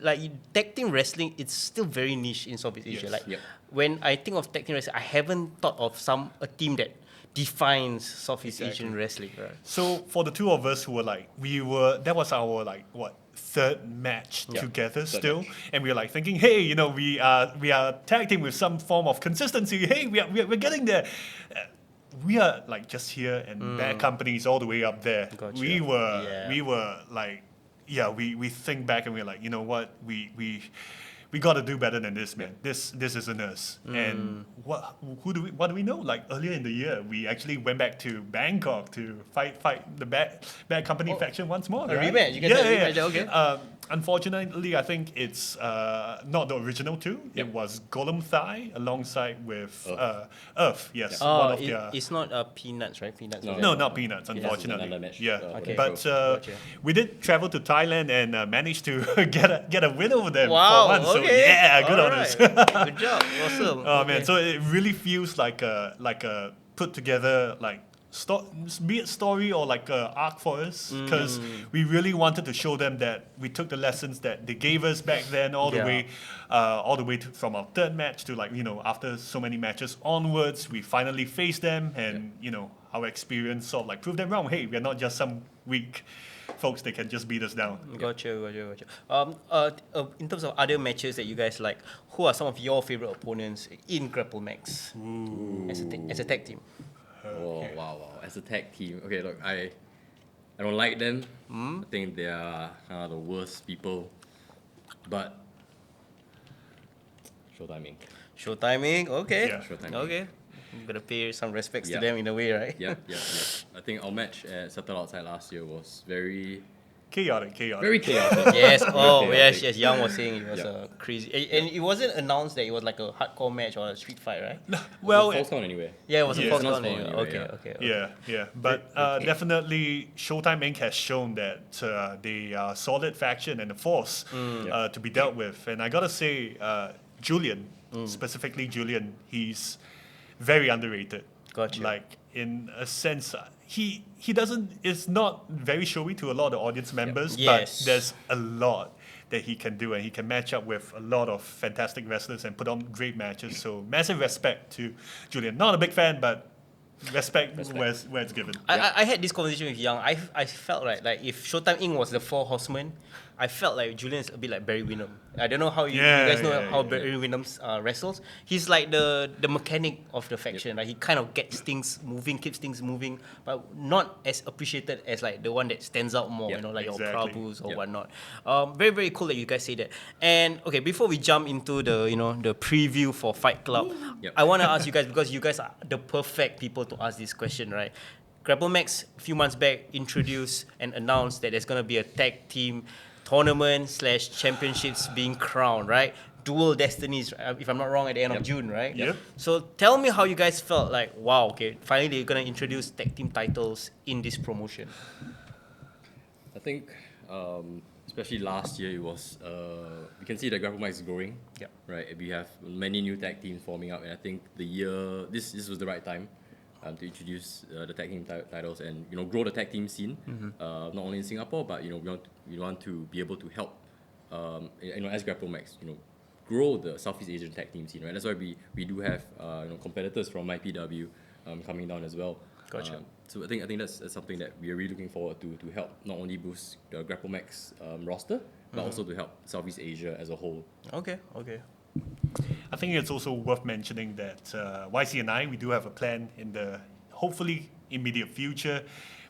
Speaker 1: like tag team wrestling. It's still very niche in Southeast Asia. When I think of tag team wrestling, I haven't thought of a team that defines Southeast Asian wrestling, right?
Speaker 8: So for the two of us who were that was our third match together still, and we were thinking, hey, we are tag team with some form of consistency. Hey, we're getting there. We are just here, and Bad Companies all the way up there.
Speaker 1: Gotcha.
Speaker 8: We were we think back and we're like, you know what, we got to do better than this, man. This isn't us. And what do we know? Like earlier in the year, we actually went back to Bangkok to fight the Bad Company faction once more.
Speaker 1: A
Speaker 8: right?
Speaker 1: rematch. You guys had a rematch. Okay.
Speaker 8: Unfortunately, I think it's not the original two. It was Golem Thigh alongside with Earth. Yes. One of their...
Speaker 1: It's not Peanuts, right? Peanuts.
Speaker 8: No, not Peanuts, unfortunately.
Speaker 9: Another match.
Speaker 8: Yeah.
Speaker 1: Okay.
Speaker 8: But
Speaker 1: Gotcha.
Speaker 8: we did travel to Thailand and managed to get a win over them
Speaker 1: Wow.
Speaker 8: for once.
Speaker 1: Okay.
Speaker 8: So yeah, good on us.
Speaker 1: Good job. Awesome.
Speaker 8: Oh man, so it really feels like a put together be it story or a arc for us, because we really wanted to show them that we took the lessons that they gave us back then all the way from our third match to after so many matches onwards, we finally faced them, and our experience sort of proved them wrong. Hey, we're not just some weak folks that can just beat us down.
Speaker 1: Gotcha. In terms of other matches that you guys like, who are some of your favorite opponents in Grapplemax as a tag team?
Speaker 9: Oh, wow. As a tag team. Okay, look, I don't like them. I think they are the worst people. But Showtiming.
Speaker 1: Showtiming, okay.
Speaker 8: Yeah.
Speaker 9: Showtiming.
Speaker 1: Okay. You gotta pay some respects
Speaker 9: Yeah.
Speaker 1: to them in a way, right?
Speaker 9: Yeah. I think our match at Settle Outside last year was very
Speaker 8: Chaotic.
Speaker 9: very chaotic.
Speaker 1: Yes.
Speaker 9: Very
Speaker 1: Oh,
Speaker 9: chaotic.
Speaker 1: yes. Young was saying it was
Speaker 9: Yeah.
Speaker 1: crazy, and it wasn't announced that it was like a hardcore match or a street fight, right?
Speaker 8: Well,
Speaker 9: False count anyway.
Speaker 1: Yeah, it was a
Speaker 8: Yeah.
Speaker 1: false
Speaker 9: It's not
Speaker 1: count.
Speaker 9: false
Speaker 1: Anyway.
Speaker 9: anyway,
Speaker 1: Okay.
Speaker 8: Yeah. But definitely, Showtime Inc. has shown that they are a solid faction and a force to be dealt with. And I gotta say, Julian, specifically Julian, he's very underrated.
Speaker 1: Gotcha.
Speaker 8: Like in a sense, he doesn't. It's not very showy to a lot of audience members,
Speaker 1: Yes.
Speaker 8: but there's a lot that he can do, and he can match up with a lot of fantastic wrestlers and put on great matches. So massive respect to Julian. Not a big fan, but respect. Where it's given.
Speaker 1: I had this conversation with Young. I felt like if Showtime Inc. was the Four Horsemen, I felt like Julian's a bit like Barry Windham. I don't know how you guys know how Barry Windham wrestles. He's like the mechanic of the faction. Like he kind of gets things moving, keeps things moving, but not as appreciated as like the one that stands out more.
Speaker 9: Yep.
Speaker 1: You know, like
Speaker 8: Exactly.
Speaker 1: your Prabhus or
Speaker 9: Yep.
Speaker 1: whatnot. Very very cool that you guys say that. And okay, before we jump into the the preview for Fight Club,
Speaker 9: Yep.
Speaker 1: I want to ask you guys, because you guys are the perfect people to ask this question, right? Grapplemax a few months back introduced and announced that there's gonna be a tag team tournament / championships being crowned, right? Dual Destinies, if I'm not wrong, at the end of June, right?
Speaker 8: Yep.
Speaker 1: So tell me how you guys felt like, wow, okay, finally they're gonna introduce tag team titles in this promotion.
Speaker 9: I think, especially last year, it was. You can see that Grapplemax is growing.
Speaker 1: Yep.
Speaker 9: Right. We have many new tag teams forming up, and I think this was the right time to introduce the tag team titles and grow the tag team scene, not only in Singapore, but we want to be able to help as Grapplemax, grow the Southeast Asian tag team scene. Right. That's why we do have competitors from IPW coming down as well.
Speaker 1: Gotcha.
Speaker 9: So I think that's something that we are really looking forward to help not only boost the Grapplemax roster, but also to help Southeast Asia as a whole.
Speaker 1: Okay.
Speaker 8: I think it's also worth mentioning that YC and I, we do have a plan in the hopefully immediate future.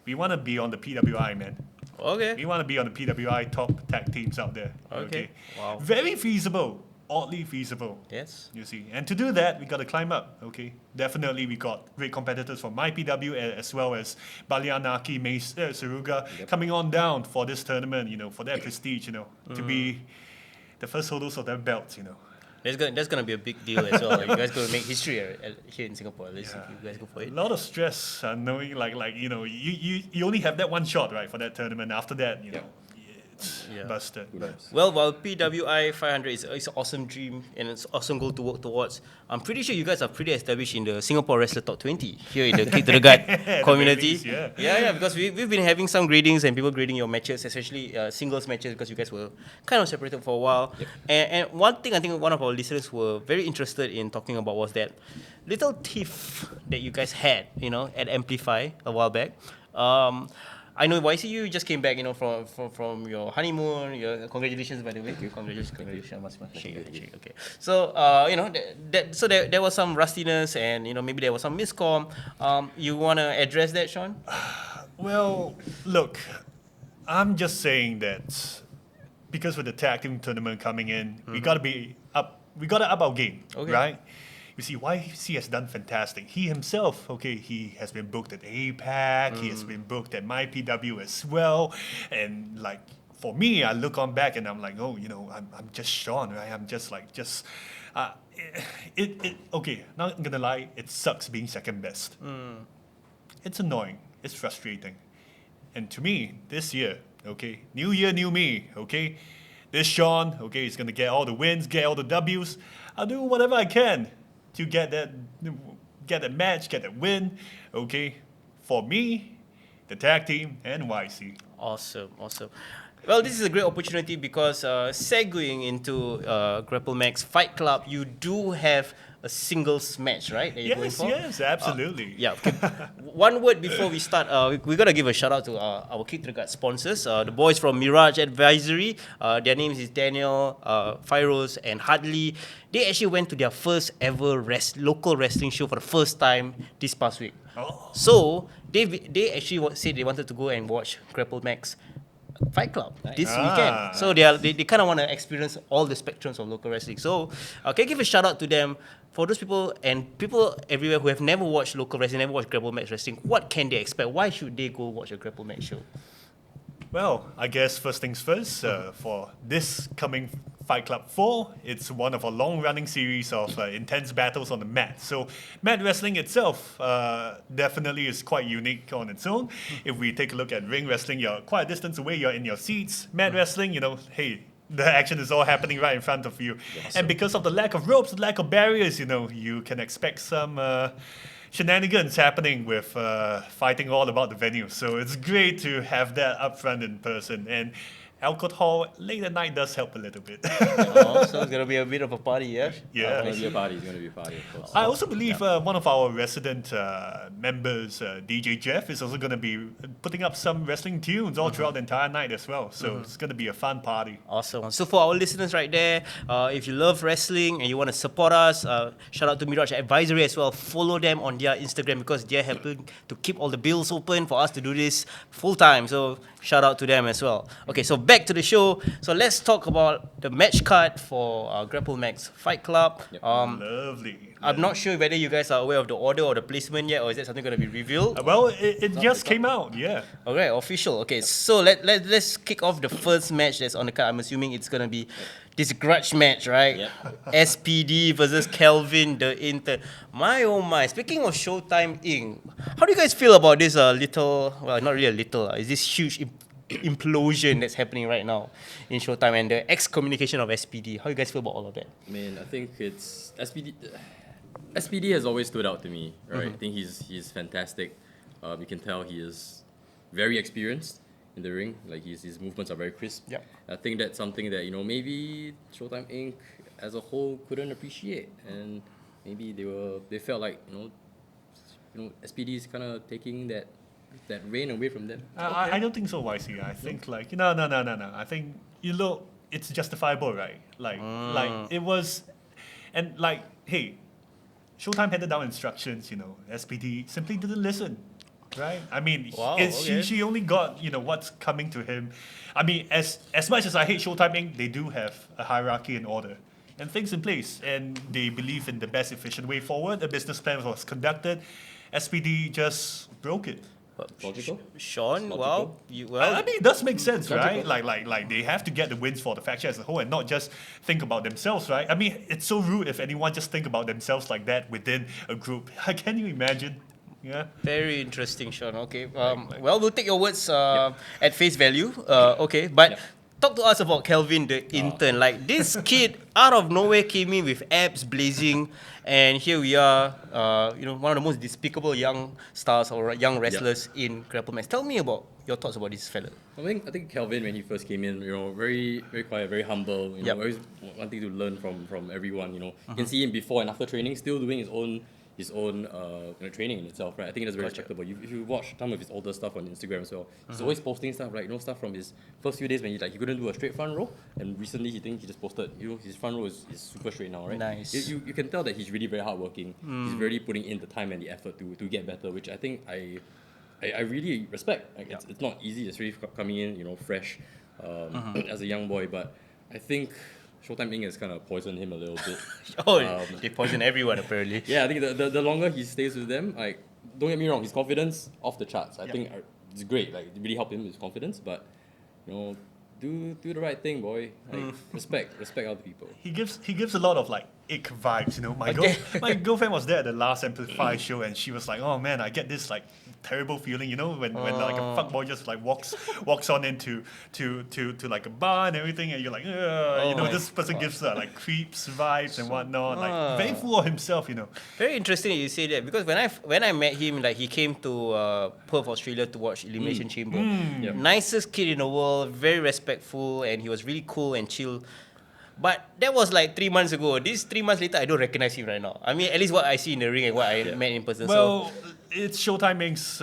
Speaker 8: We want to be on the PWI, man.
Speaker 1: Okay.
Speaker 8: We want to be on the PWI top tag teams out there.
Speaker 1: Okay. Wow.
Speaker 8: Very feasible, oddly feasible.
Speaker 1: Yes.
Speaker 8: You see, and to do that, we got to climb up. Okay, definitely, we got great competitors from IPW as well as Balianaki, Mace, Saruga coming on down for this tournament. For their prestige. To be the first holders of their belts.
Speaker 1: That's gonna be a big deal as well. You guys gonna make history here in Singapore. At least if you guys go for
Speaker 8: A
Speaker 1: it.
Speaker 8: lot of stress, knowing you only have that one shot, right, for that tournament. After that, it's busted. But
Speaker 1: Well, while PWI 500 is an awesome dream and it's an awesome goal to work towards, I'm pretty sure you guys are pretty established in the Singapore Wrestler Top 20 here in the Kick to the Gut community.
Speaker 8: least, yeah.
Speaker 1: Yeah, because we've been having some gradings and people grading your matches, especially singles matches, because you guys were kind of separated for a while. And one thing I think one of our listeners were very interested in talking about was that little tiff that you guys had, at Amplify a while back. I know YC, you just came back, from your honeymoon. Congratulations, by the way. Congratulations. I must shake. Okay. So, so there was some rustiness and, maybe there was some miscom. You want to address that, Sean?
Speaker 8: Well, look, I'm just saying that because with the tag team tournament coming in, we gotta be up. We gotta up our game, right? You see, YC has done fantastic. He himself, he has been booked at APAC. He has been booked at MyPW as well. And like for me, I look on back and I'm like, I'm just Sean, right? I'm just not gonna lie, it sucks being second best. It's annoying. It's frustrating. And to me, this year, new year, new me, this Sean, is gonna get all the wins, get all the W's. I'll do whatever I can to get that match, get that win, for me, the tag team, and YC.
Speaker 1: Awesome. Well, this is a great opportunity because segueing into Grapplemax Fight Club, you do have a singles match, right? That you're going for?
Speaker 8: Yes, absolutely.
Speaker 1: Yeah. Okay. One word before we start, we got to give a shout out to our Kick to the Gut sponsors, the boys from Miraj Advisory. Their names is Daniel, Fyros, and Hadley. They actually went to their first ever local wrestling show for the first time this past week.
Speaker 8: Oh.
Speaker 1: So they actually said they wanted to go and watch Grapplemax Fight Club this weekend. So they kind of want to experience all the spectrums of local wrestling. So can you give a shout out to them for those people and people everywhere who have never watched local wrestling, never watched Grapplemax wrestling? What can they expect? Why should they go watch a Grapplemax show?
Speaker 8: Well, I guess first things first, for this coming Fight Club 4, it's one of a long-running series of intense battles on the mat. So mat wrestling itself definitely is quite unique on its own. If we take a look at ring wrestling, you're quite a distance away, you're in your seats. Mat wrestling, hey, the action is all happening right in front of you. Awesome. And because of the lack of ropes, the lack of barriers, you can expect some shenanigans happening with fighting all about the venue. So it's great to have that up front in person. And alcohol late at night does help a little bit.
Speaker 1: So it's gonna be a bit of a party, yeah?
Speaker 8: Yeah.
Speaker 9: It's gonna be a party, of course.
Speaker 8: I also believe one of our resident members, DJ Jeff, is also going to be putting up some wrestling tunes all throughout the entire night as well. So it's going to be a fun party.
Speaker 1: Awesome. So for our listeners right there, if you love wrestling and you want to support us, shout out to Miraj Advisory as well. Follow them on their Instagram because they're helping to keep all the bills open for us to do this full time. So shout out to them as well. Okay, so back to the show. So let's talk about the match card for Grapplemax Fight Club.
Speaker 9: Yep.
Speaker 8: Lovely.
Speaker 1: I'm not sure whether you guys are aware of the order or the placement yet, or is that something going to be revealed?
Speaker 8: Well, it just came out, yeah.
Speaker 1: Okay, official. Okay, so let's kick off the first match that's on the card. I'm assuming it's going to be this grudge match, right?
Speaker 9: Yep.
Speaker 1: SPD versus Kelvin the Intern. My oh my. Speaking of Showtime Inc., how do you guys feel about this not really a little, is this huge implosion that's happening right now in Showtime and the excommunication of SPD? How do you guys feel about all of that?
Speaker 9: I mean, I think it's SPD. SPD has always stood out to me, right? I think he's fantastic. You can tell he is very experienced in the ring. Like his movements are very crisp.
Speaker 1: Yep.
Speaker 9: I think that's something that maybe Showtime Inc. as a whole couldn't appreciate, and maybe they felt like SPD is kind of taking that reign away from them.
Speaker 8: I don't think so, YC. I think no. I think it's justifiable, right? Like it was, and hey, Showtime handed down instructions. SPD simply didn't listen, right? I mean, she only got what's coming to him. I mean, as much as I hate Showtime Inc., they do have a hierarchy and order and things in place, and they believe in the best efficient way forward. A business plan was conducted. SPD just broke it.
Speaker 9: Logical?
Speaker 1: Sean,
Speaker 9: Logical.
Speaker 8: I mean, it does make sense, right? Like they have to get the wins for the faction as a whole and not just think about themselves, right? I mean, it's so rude if anyone just think about themselves like that within a group. Can you imagine? Yeah.
Speaker 1: Very interesting, Sean. Okay. Well, we'll take your words at face value. Okay, but talk to us about Kelvin the Intern. Like this kid out of nowhere came in with abs blazing, and here we are. One of the most despicable young stars or young wrestlers in Grapplemax. Tell me about your thoughts about this fella.
Speaker 9: I think Kelvin, when he first came in, very very quiet, very humble. Always wanting to learn from everyone. You can see him before and after training, still doing his own training in itself, right? I think that's very respectable. If you watch some of his older stuff on Instagram as well, he's always posting stuff, like stuff from his first few days when he couldn't do a straight front row, and recently he just posted, his front row is super straight now, right?
Speaker 1: Nice.
Speaker 9: You can tell that he's really very hardworking. He's really putting in the time and the effort to get better, which I think I really respect. It's not easy, especially coming in, fresh as a young boy, but I think Showtime Inc. has kind of poisoned him a little bit.
Speaker 1: They poison everyone apparently.
Speaker 9: Yeah, I think the longer he stays with them, don't get me wrong, his confidence off the charts. I think it's great. It really helped him with his confidence, but do the right thing, boy. Respect other people.
Speaker 8: He gives a lot of ick vibes. My girlfriend was there at the last Amplify show, and she was like, "Oh man, I get this terrible feeling, when a fuckboy just walks on into to a bar and everything, and you're like, this person gives creeps vibes and whatnot, very full of himself,
Speaker 1: Very interesting you say that, because when I met him, he came to Perth, Australia to watch Elimination Chamber. Nicest kid in the world, very respectful, and he was really cool and chill. But that was 3 months ago. This 3 months later, I don't recognize him right now. I mean, at least what I see in the ring and what I met in person.
Speaker 8: Well, it's Showtime Inc.'s,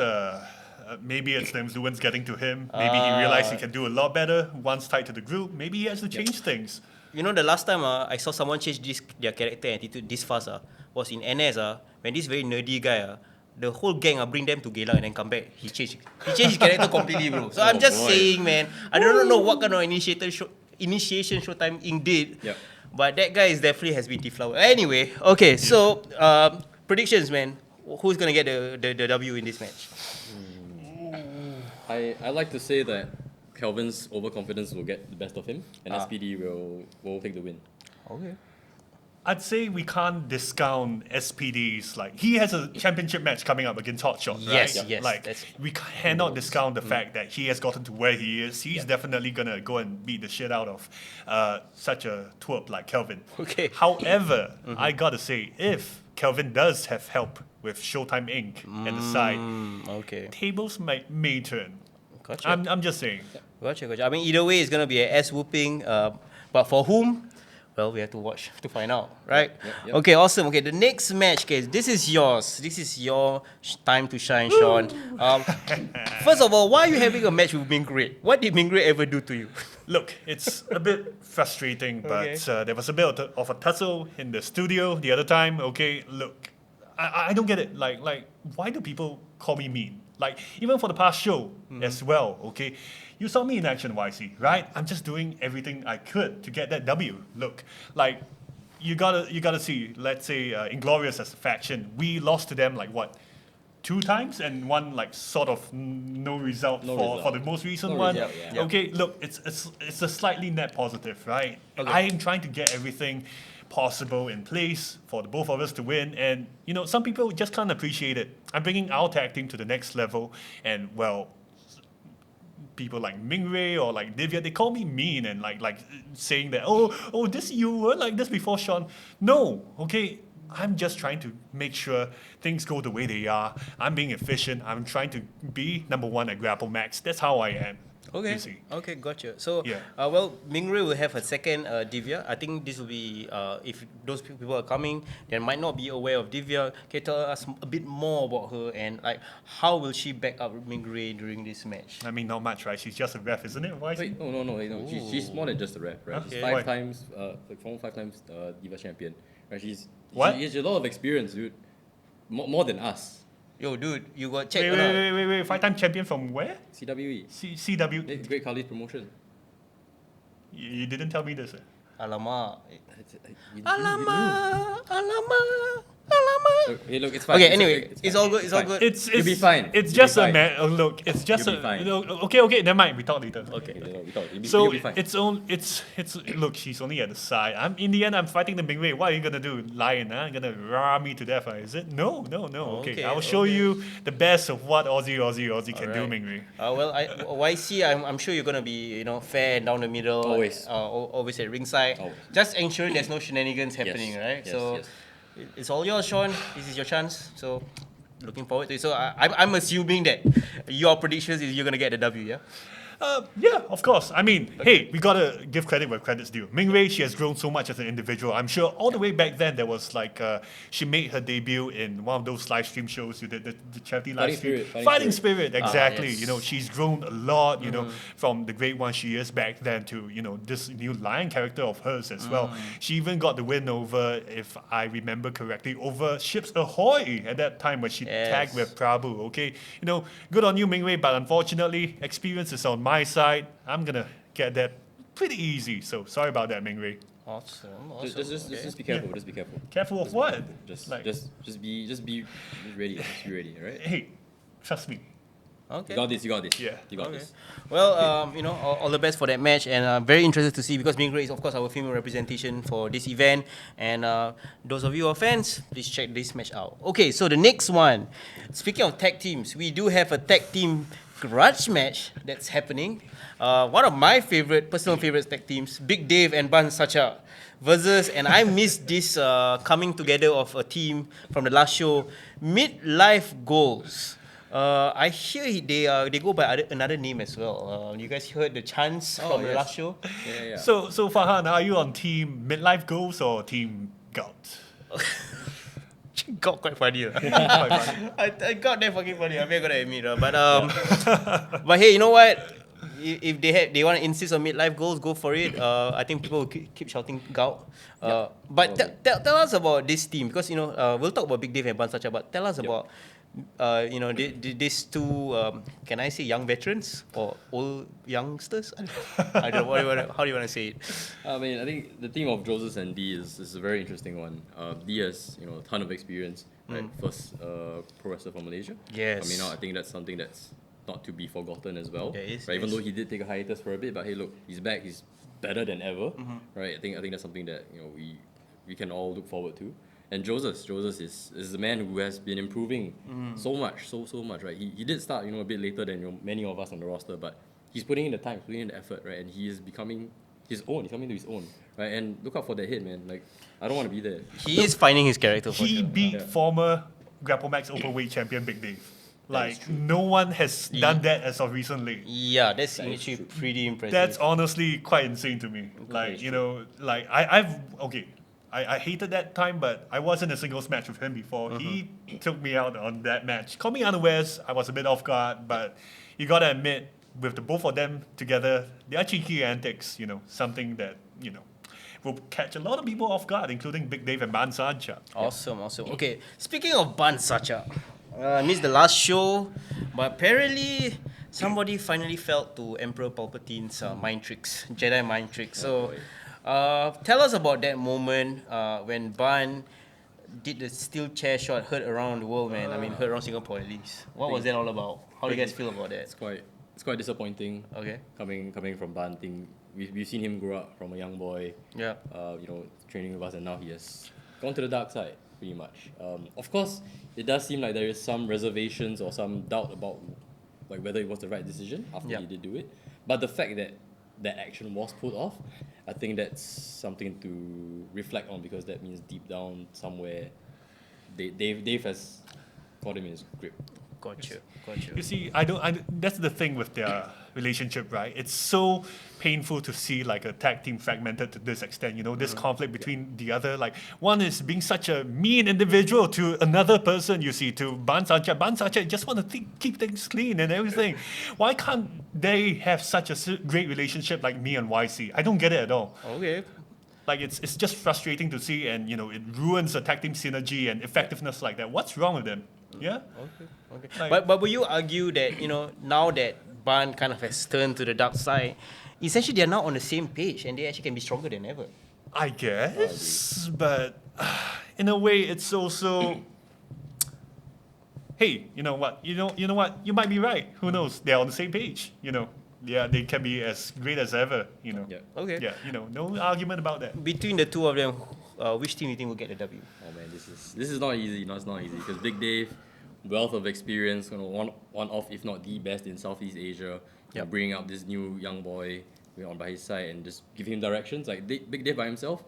Speaker 8: maybe it's the influence getting to him. Maybe he realized he can do a lot better once tied to the group. Maybe he has to change things.
Speaker 1: The last time I saw someone change their character attitude this fast was in NS when this very nerdy guy the whole gang bring them to Geylang and then come back. He changed his character completely, bro. So I'm just saying, man. I don't know what kind of initiation Showtime Inc. did.
Speaker 9: Yep.
Speaker 1: But that guy is definitely has been deflowered. Anyway, okay, so predictions, man. Who's gonna get the W in this match?
Speaker 9: I like to say that Kelvin's overconfidence will get the best of him, and SPD will take the win.
Speaker 1: Okay.
Speaker 8: I'd say we can't discount SPD's, like, he has a championship match coming up against Hotshot, right?
Speaker 1: Yes,
Speaker 8: Like,
Speaker 1: that's-
Speaker 8: we cannot discount the fact that he has gotten to where he is. He's definitely gonna go and beat the shit out of such a twerp like Kelvin.
Speaker 1: Okay.
Speaker 8: However, I gotta say, if Kelvin does have help with Showtime Inc. at the side,
Speaker 1: Okay.
Speaker 8: tables may turn.
Speaker 1: Gotcha.
Speaker 8: I'm just saying.
Speaker 1: Gotcha. I mean, either way, it's gonna be an ass whooping. But for whom? Well, we have to watch to find out, right?
Speaker 9: Yep.
Speaker 1: Okay, awesome. Okay, the next match, guys. This is yours. This is your time to shine, Sean. First of all, why are you having a match with Mingray? What did Mingray ever do to you?
Speaker 8: Look, it's a bit frustrating, but there was a bit of a tussle in the studio the other time. Okay, look, I don't get it. Like, why do people call me mean? Like, even for the past show as well. Okay, you saw me in action, YC, right? I'm just doing everything I could to get that W. Look, like, you gotta see. Let's say Inglorious as a faction, we lost to them like what? 2 times and one like sort of no result for the most recent one.
Speaker 9: result, yeah.
Speaker 8: Okay, look, it's a slightly net positive, right? I am trying to get everything possible in place for the both of us to win, and you know, some people just can't appreciate it. I'm bringing our tag team to the next level, and well, people like Mingray or like Divya, they call me mean and like saying that oh this you were like this before, Sean. No, okay. I'm just trying to make sure things go the way they are. I'm being efficient. I'm trying to be number 1 at Grapplemax. That's how I am.
Speaker 1: Okay.
Speaker 8: You see.
Speaker 1: Okay, gotcha. So,
Speaker 8: Yeah.
Speaker 1: well, Mingray will have a second Divya. I think this will be, if those people are coming, they might not be aware of Divya. Can you tell us a bit more about her and like how will she back up Mingray during this match?
Speaker 8: I mean, not much, right? She's just a ref, isn't it? Why?
Speaker 9: Wait, no. She's more than just a rep, right? She's
Speaker 8: Okay. Why?
Speaker 9: 5 times, like former 5 times Diva champion, right?
Speaker 8: What?
Speaker 9: She has a lot of experience, dude. More than us.
Speaker 1: Yo, dude, you got checked
Speaker 8: Wait,
Speaker 1: or not?
Speaker 8: wait. 5-time champion from where?
Speaker 9: CWE.
Speaker 8: CW.
Speaker 9: Great Khali's promotion.
Speaker 8: You didn't tell me this.
Speaker 1: Alamak.
Speaker 9: You
Speaker 1: Alamak. Alamak.
Speaker 9: Hey, look, it's fine.
Speaker 1: Okay, anyway, it's all good. It's all
Speaker 9: fine.
Speaker 1: good.
Speaker 9: You'll be fine.
Speaker 8: It's
Speaker 9: You'll
Speaker 8: just
Speaker 9: be
Speaker 8: a
Speaker 9: fine.
Speaker 8: man. Look, it's just
Speaker 9: You'll
Speaker 8: a.
Speaker 9: be fine.
Speaker 8: Okay, never mind. We talk later.
Speaker 1: Okay.
Speaker 8: So
Speaker 9: You'll be fine.
Speaker 8: it's look. She's only at the side. In the end. I'm fighting the Mingray. What are you gonna do, lion? Huh? Gonna rah me to death? Is it? No. Okay, I will show you the best of what Aussie can do,
Speaker 1: Alright.
Speaker 8: Mingray.
Speaker 1: Well, YC, I'm sure you're gonna be, fair and down the middle.
Speaker 9: Always.
Speaker 1: Always at ringside.
Speaker 9: Always.
Speaker 1: Just ensuring there's no shenanigans happening, right?
Speaker 9: Yes,
Speaker 1: so
Speaker 9: yes.
Speaker 1: it's all yours, Sean. This is your chance. So looking forward to it. So I'm assuming that your predictions is you're gonna get the W, yeah?
Speaker 8: Yeah, of course. I mean, hey, we gotta give credit where credit's due. Mingray, she has grown so much as an individual. I'm sure all the way back then there was like she made her debut in one of those live stream shows. You did the charity live stream. Fighting Spirit, exactly.
Speaker 1: yes.
Speaker 8: You know, she's grown a lot. You know, from the great one she is back then to this new lion character of hers as well. She even got the win over, if I remember correctly, over Ships Ahoy at that time when she tagged with Prabhu. Okay, good on you, Mingray, but unfortunately, experience is on my side. I'm gonna get that pretty easy. So sorry about that, Mingray.
Speaker 1: Awesome.
Speaker 9: Just be careful. Just be careful.
Speaker 8: Careful of what?
Speaker 9: Just
Speaker 8: Like-
Speaker 9: be ready. Just be ready, alright?
Speaker 8: Hey, trust me.
Speaker 1: Okay.
Speaker 9: You got this.
Speaker 8: Yeah.
Speaker 9: You got
Speaker 1: Okay.
Speaker 9: this.
Speaker 1: Well, all the best for that match, and I'm very interested to see because Mingray is of course our female representation for this event, and those of you who are fans, please check this match out. Okay, so the next one, speaking of tag teams, we do have a tag team grudge match that's happening. One of my personal favorites tag teams, Big Dave and Ban Sacha versus, and I missed this coming together of a team from the last show, Midlife Goals. I hear they go by another name as well. You guys heard the chants from the last show?
Speaker 9: Yeah.
Speaker 8: So Farhan, are you on team midlife goals or team gout?
Speaker 1: Got quite funny.
Speaker 8: Quite funny.
Speaker 1: I got that fucking funny. I'm not gonna admit, but hey, you know what? If they want to insist on midlife goals, go for it. I think people will keep shouting gout. But tell us about this team because we'll talk about Big Dave and Ban Sacha, but tell us about these two, can I say young veterans or old youngsters? I don't know. How do you want to say it?
Speaker 9: I mean, I think the team of Joseph and D is a very interesting one. D has a ton of experience, right? First pro wrestler from Malaysia.
Speaker 1: Yes.
Speaker 9: I mean, I think that's something that's not to be forgotten as well.
Speaker 1: There is,
Speaker 9: right? Even
Speaker 1: yes.
Speaker 9: though he did take a hiatus for a bit, but hey, look, he's back. He's better than ever, right? I think that's something that we can all look forward to. And Joseph is the man who has been improving so much, right? He did start, a bit later than many of us on the roster, but he's putting in the time, putting in the effort, right? And he is becoming his own. He's coming to his own, right? And look out for that hit, man. Like, I don't want to be there.
Speaker 1: He is finding his character. For
Speaker 8: He
Speaker 1: sure.
Speaker 8: beat former Grapplemax openweight champion Big Dave. Like, no one has done that as of recently.
Speaker 1: Yeah, that's actually pretty impressive.
Speaker 8: That's honestly quite insane to me. Like, I hated that time, but I was in a singles match with him before. He took me out on that match. Caught me unawares. I was a bit off guard, but you gotta admit, with the both of them together, their cheeky antics, something that, will catch a lot of people off guard, including Big Dave and Ban Sancha.
Speaker 1: Awesome. Okay, speaking of Ban Sacha, I missed the last show, but apparently somebody finally fell to Emperor Palpatine's mind tricks, Jedi mind tricks. So, tell us about that moment when Ban did the steel chair shot, heard around the world, man. I mean, heard around Singapore at least. What was that all about? How do you guys feel about that?
Speaker 9: It's quite disappointing.
Speaker 1: Okay.
Speaker 9: Coming from Ban, we've seen him grow up from a young boy.
Speaker 1: Yeah.
Speaker 9: Training with us, and now he has gone to the dark side, pretty much. Of course, it does seem like there is some reservations or some doubt about like whether it was the right decision after he did do it. But the fact that that action was pulled off, I think that's something to reflect on, because that means deep down somewhere, Dave has caught him in his grip.
Speaker 1: Gotcha.
Speaker 8: You see, that's the thing with their relationship, right? It's so painful to see like a tag team fragmented to this extent, this conflict between the other. Like, one is being such a mean individual to another person, to Ban Sancha. Ban Sancha just want to keep things clean and everything. Why can't they have such a great relationship like me and YC? I don't get it at all.
Speaker 1: Okay.
Speaker 8: Like, it's just frustrating to see, and it ruins the tag team synergy and effectiveness like that. What's wrong with them? Yeah.
Speaker 1: Okay.
Speaker 8: Like,
Speaker 1: But will you argue that now that Ban kind of has turned to the dark side, essentially they are now on the same page and they actually can be stronger than ever?
Speaker 8: I guess, but in a way, it's also, hey, you know what? You might be right. Who knows? They're on the same page. Yeah, they can be as great as ever.
Speaker 9: Yeah.
Speaker 1: Okay.
Speaker 8: Yeah, no argument about that.
Speaker 1: Between the two of them, which team do you think will get the W?
Speaker 9: Oh man, this is not easy. No, it's not easy, because Big Dave, wealth of experience, one of, if not the best in Southeast Asia. Bringing up this new young boy on by his side and just give him directions. Like Big Dave by himself,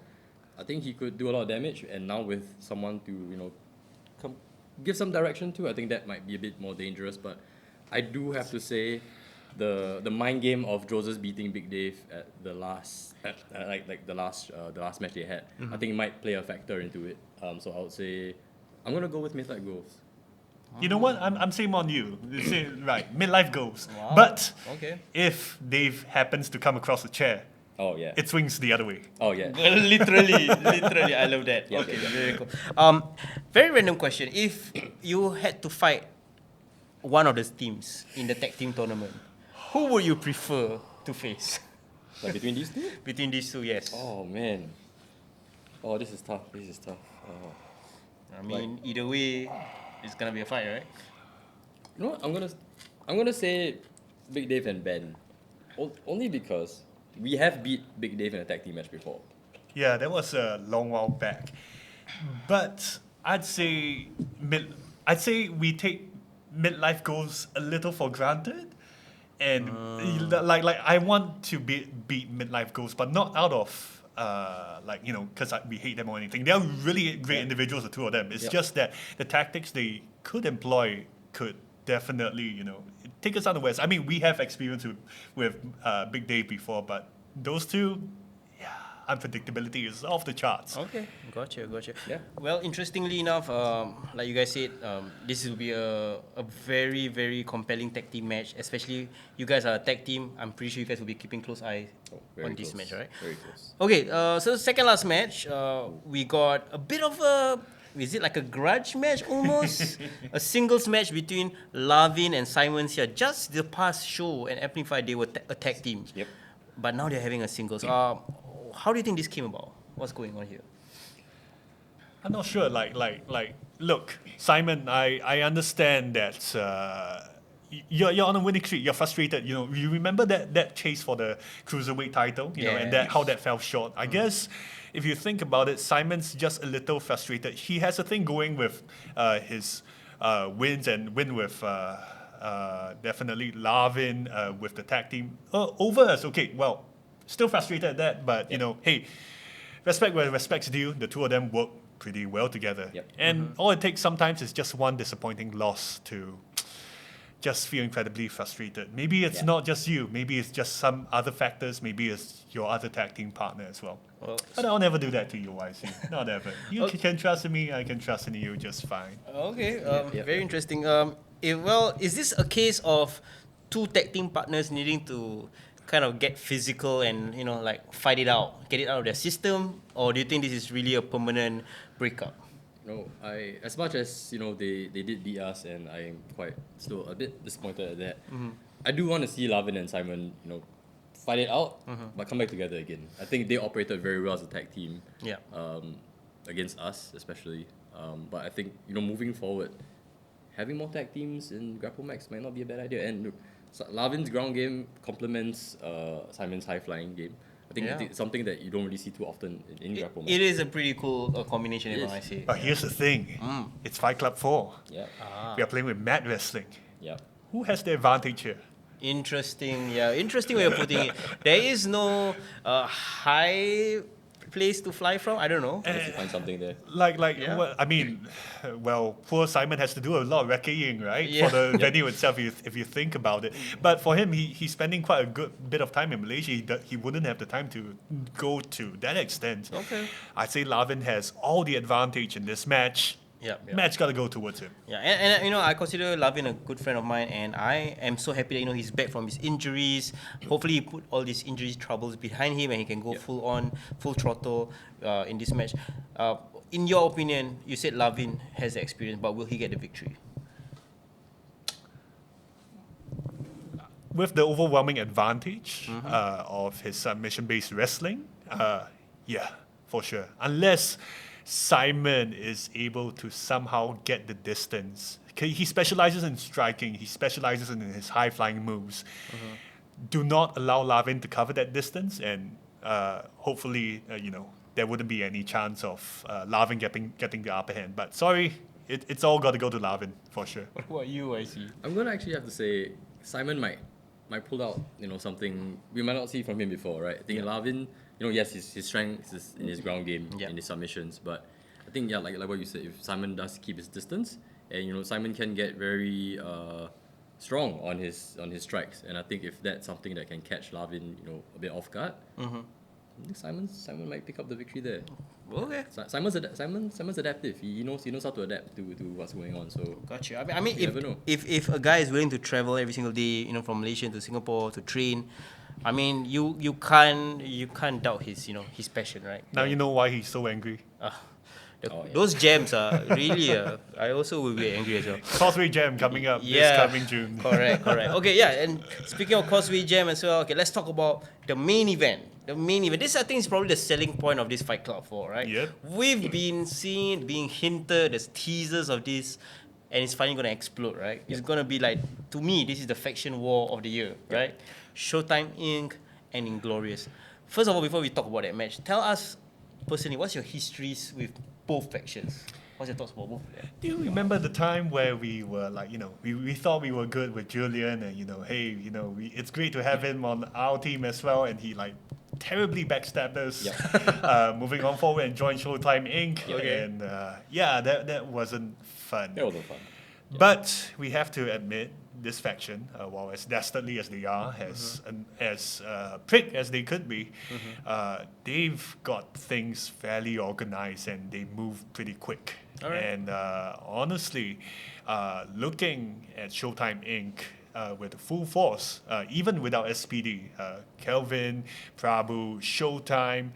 Speaker 9: I think he could do a lot of damage. And now with someone to give some direction to, I think that might be a bit more dangerous. But I do have to say, the mind game of Joseph beating Big Dave at the last the last match they had, I think it might play a factor into it. So I would say I'm gonna go with midlife goals.
Speaker 8: You know what? I'm same on you. Right, midlife goals.
Speaker 1: Wow.
Speaker 8: But
Speaker 1: Okay.
Speaker 8: if Dave happens to come across a chair,
Speaker 9: Oh yeah.
Speaker 8: it swings the other way.
Speaker 9: Oh yeah.
Speaker 1: literally, I love that.
Speaker 9: Yeah,
Speaker 1: Okay,
Speaker 9: yeah.
Speaker 1: very cool. Very random question. If you had to fight one of the teams in the tag team tournament, who would you prefer to face?
Speaker 9: Like between these two?
Speaker 1: Between these two, yes.
Speaker 9: Oh man. Oh, this is tough. Oh.
Speaker 1: I mean, either way, it's gonna be a fight, right?
Speaker 9: You know what? I'm gonna say Big Dave and Ben, only because we have beat Big Dave in a tag team match before.
Speaker 8: Yeah, that was a long while back. But I'd say we take midlife goals a little for granted. And like I want to beat midlife goals, but not out of because we hate them or anything. They are really great individuals, the two of them. It's just that the tactics they could employ could definitely take us unawares. I mean, we have experience with Big Dave before, but those two, unpredictability is off the charts.
Speaker 1: Okay, gotcha.
Speaker 9: Yeah.
Speaker 1: Well, interestingly enough, like you guys said, this will be a very, very compelling tag team match. Especially you guys are a tag team. I'm pretty sure you guys will be keeping close eye on this match, right?
Speaker 9: Very close.
Speaker 1: Okay, so second last match, we got a bit of a is it like a grudge match almost? A singles match between Lavin and Simons here. Just the past show and Amplify, they were a tag team.
Speaker 9: Yep.
Speaker 1: But now they're having a singles. How do you think this came about? What's going on here?
Speaker 8: I'm not sure. Look, Simon, I understand that you're on a winning streak. You're frustrated. You know, you remember that chase for the cruiserweight title, you know, and how that fell short. I guess if you think about it, Simon's just a little frustrated. He has a thing going with his wins and win with definitely Lavin with the tag team over us. Okay, well, still frustrated at that, but you know, hey, respect where respect's due. The two of them work pretty well together.
Speaker 9: Yep.
Speaker 8: And all it takes sometimes is just one disappointing loss to just feel incredibly frustrated. Maybe it's not just you. Maybe it's just some other factors. Maybe it's your other tag team partner as well. But I'll never do that to you, YC. Not ever. You can trust in me. I can trust in you just fine.
Speaker 1: Okay, very interesting. Is this a case of two tag team partners needing to kind of get physical and, you know, like fight it out, get it out of their system? Or do you think this is really a permanent breakup?
Speaker 9: No, as much as, you know, they did beat us, and I'm quite still a bit disappointed at that. I do want to see Lavin and Simon, you know, fight it out, but come back together again. I think they operated very well as a tag team.
Speaker 1: Yeah.
Speaker 9: Against us especially. But I think, you know, moving forward, having more tag teams in Grapplemax might not be a bad idea. And Lavin's ground game complements Simon's high flying game. I think it's something that you don't really see too often in Grapplemax.
Speaker 1: It is a pretty cool combination, if I say.
Speaker 8: But here's the thing. It's Fight Club 4.
Speaker 9: Yeah.
Speaker 8: We are playing with Mad Wrestling.
Speaker 9: Yeah.
Speaker 8: Who has the advantage here?
Speaker 1: Interesting way of putting it. There is no high place to fly from. I don't know.
Speaker 9: Unless you find something there.
Speaker 8: Well, I mean, poor Simon has to do a lot of recceing, right? For the venue itself, if you think about it. But for him, he's spending quite a good bit of time in Malaysia. He wouldn't have the time to go to that extent.
Speaker 1: Okay.
Speaker 8: I'd say Lavin has all the advantage in this match. Match gotta go towards him.
Speaker 1: Yeah, and you know, I consider Lavin a good friend of mine, and I am so happy that, you know, he's back from his injuries. Hopefully, he put all these injury troubles behind him, and he can go full throttle in this match. In your opinion, you said Lavin has the experience, but will he get the victory?
Speaker 8: With the overwhelming advantage of his submission-based wrestling, yeah, for sure. Unless Simon is able to somehow get the distance. He specializes in striking. He specializes in his high-flying moves. Do not allow Lavin to cover that distance, and hopefully, you know, there wouldn't be any chance of Lavin getting the upper hand. But sorry, it's all got to go to Lavin for sure.
Speaker 1: What about you, I see?
Speaker 9: I'm gonna actually have to say Simon might pull out, you know, something we might not see from him before, right? I think Lavin, you know, yes, his strength is in his ground game, in his submissions, but I think like what you said, if Simon does keep his distance, and you know, Simon can get very strong on his strikes, and I think if that's something that can catch Lavin, you know, a bit off guard, I think Simon might pick up the victory there.
Speaker 1: Okay.
Speaker 9: Simon's adaptive. He knows how to adapt to what's going on. So
Speaker 1: Gotcha. I mean,
Speaker 9: you never know.
Speaker 1: if a guy is willing to travel every single day, you know, from Malaysia to Singapore to train, I mean, you can't doubt his, you know, his passion, right?
Speaker 8: Now you know why he's so angry.
Speaker 1: Those jams are really. I also will be angry as well.
Speaker 8: Causeway Jam coming up this coming June.
Speaker 1: Correct. Okay, yeah. And speaking of Causeway Jam as well, okay, let's talk about the main event. This, I think, is probably the selling point of this Fight Club 4, right?
Speaker 8: Yep.
Speaker 1: We've been seeing, being hinted, there's teasers of this, and it's finally going to explode, right? It's going to be like, to me, this is the faction war of the year, right? Showtime Inc. and Inglorious. First of all, before we talk about that match, tell us personally, what's your histories with both factions? What's your thoughts about both of them?
Speaker 8: Do you remember the time where we were like, you know, we thought we were good with Julian, and you know, hey, you know, it's great to have him on our team as well, and he like terribly backstabbed us, moving on forward and joined Showtime Inc. And that wasn't fun.
Speaker 9: It wasn't fun.
Speaker 8: But we have to admit, this faction, while as dastardly as they are, as prick as they could be, they've got things fairly organized and they move pretty quick. And honestly, looking at Showtime Inc. With full force, even without SPD, Kelvin, Prabhu, Showtime,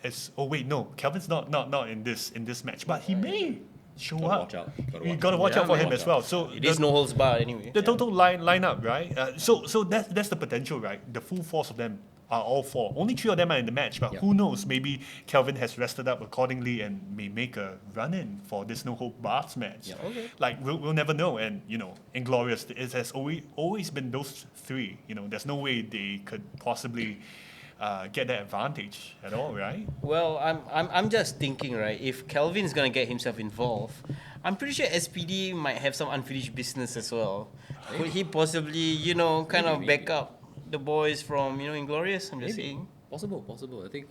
Speaker 8: is, oh wait, no, Kelvin's not in this match, but he may show
Speaker 9: Gotta
Speaker 8: up.
Speaker 9: watch out.
Speaker 8: You gotta watch out for him as well. So
Speaker 1: It is no holds barred anyway.
Speaker 8: the total lineup, right? So that's the potential, right? The full force of them are all four. Only 3 of them are in the match, but who knows? Maybe Kelvin has rested up accordingly and may make a run-in for this no hope bars match.
Speaker 9: Yeah.
Speaker 1: Okay.
Speaker 8: Like we'll never know. And Inglorious, it has always been those 3. There's no way they could possibly get that advantage at all, right?
Speaker 1: Well, I'm just thinking, right? If Kelvin's gonna get himself involved, I'm pretty sure SPD might have some unfinished business as well. Could he possibly, kind of back up the boys from, Inglorious? I'm just saying.
Speaker 9: Possible. I think,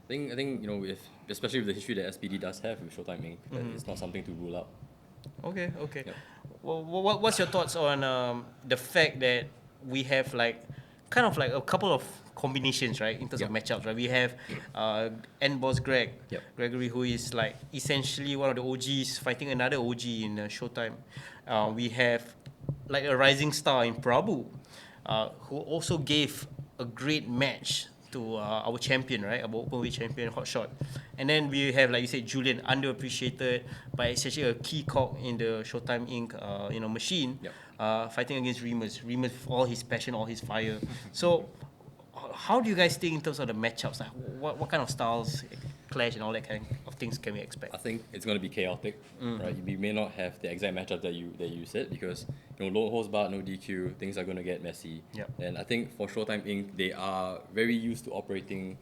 Speaker 9: if especially with the history that SPD does have with Showtime Inc., it's not something to rule out.
Speaker 1: Okay.
Speaker 9: Yeah.
Speaker 1: Well, what's your thoughts on the fact that we have kind of a couple of combinations, right, in terms of matchups, right? We have N-Boss Gregory, who is essentially one of the OGs fighting another OG in Showtime. We have a rising star in Prabhu, who also gave a great match to our champion, right? Our openweight champion, Hotshot. And then we have, like you said, Julian, underappreciated, but essentially a key cog in the Showtime Inc. Machine, fighting against Remus with all his passion, all his fire. So, how do you guys think in terms of the matchups? What kind of styles clash and all that kind of things can we expect?
Speaker 9: I think it's going to be chaotic, right? We may not have the exact matchup that you said because low holds barred, no DQ, things are going to get messy.
Speaker 1: Yep.
Speaker 9: And I think for Showtime Inc., they are very used to operating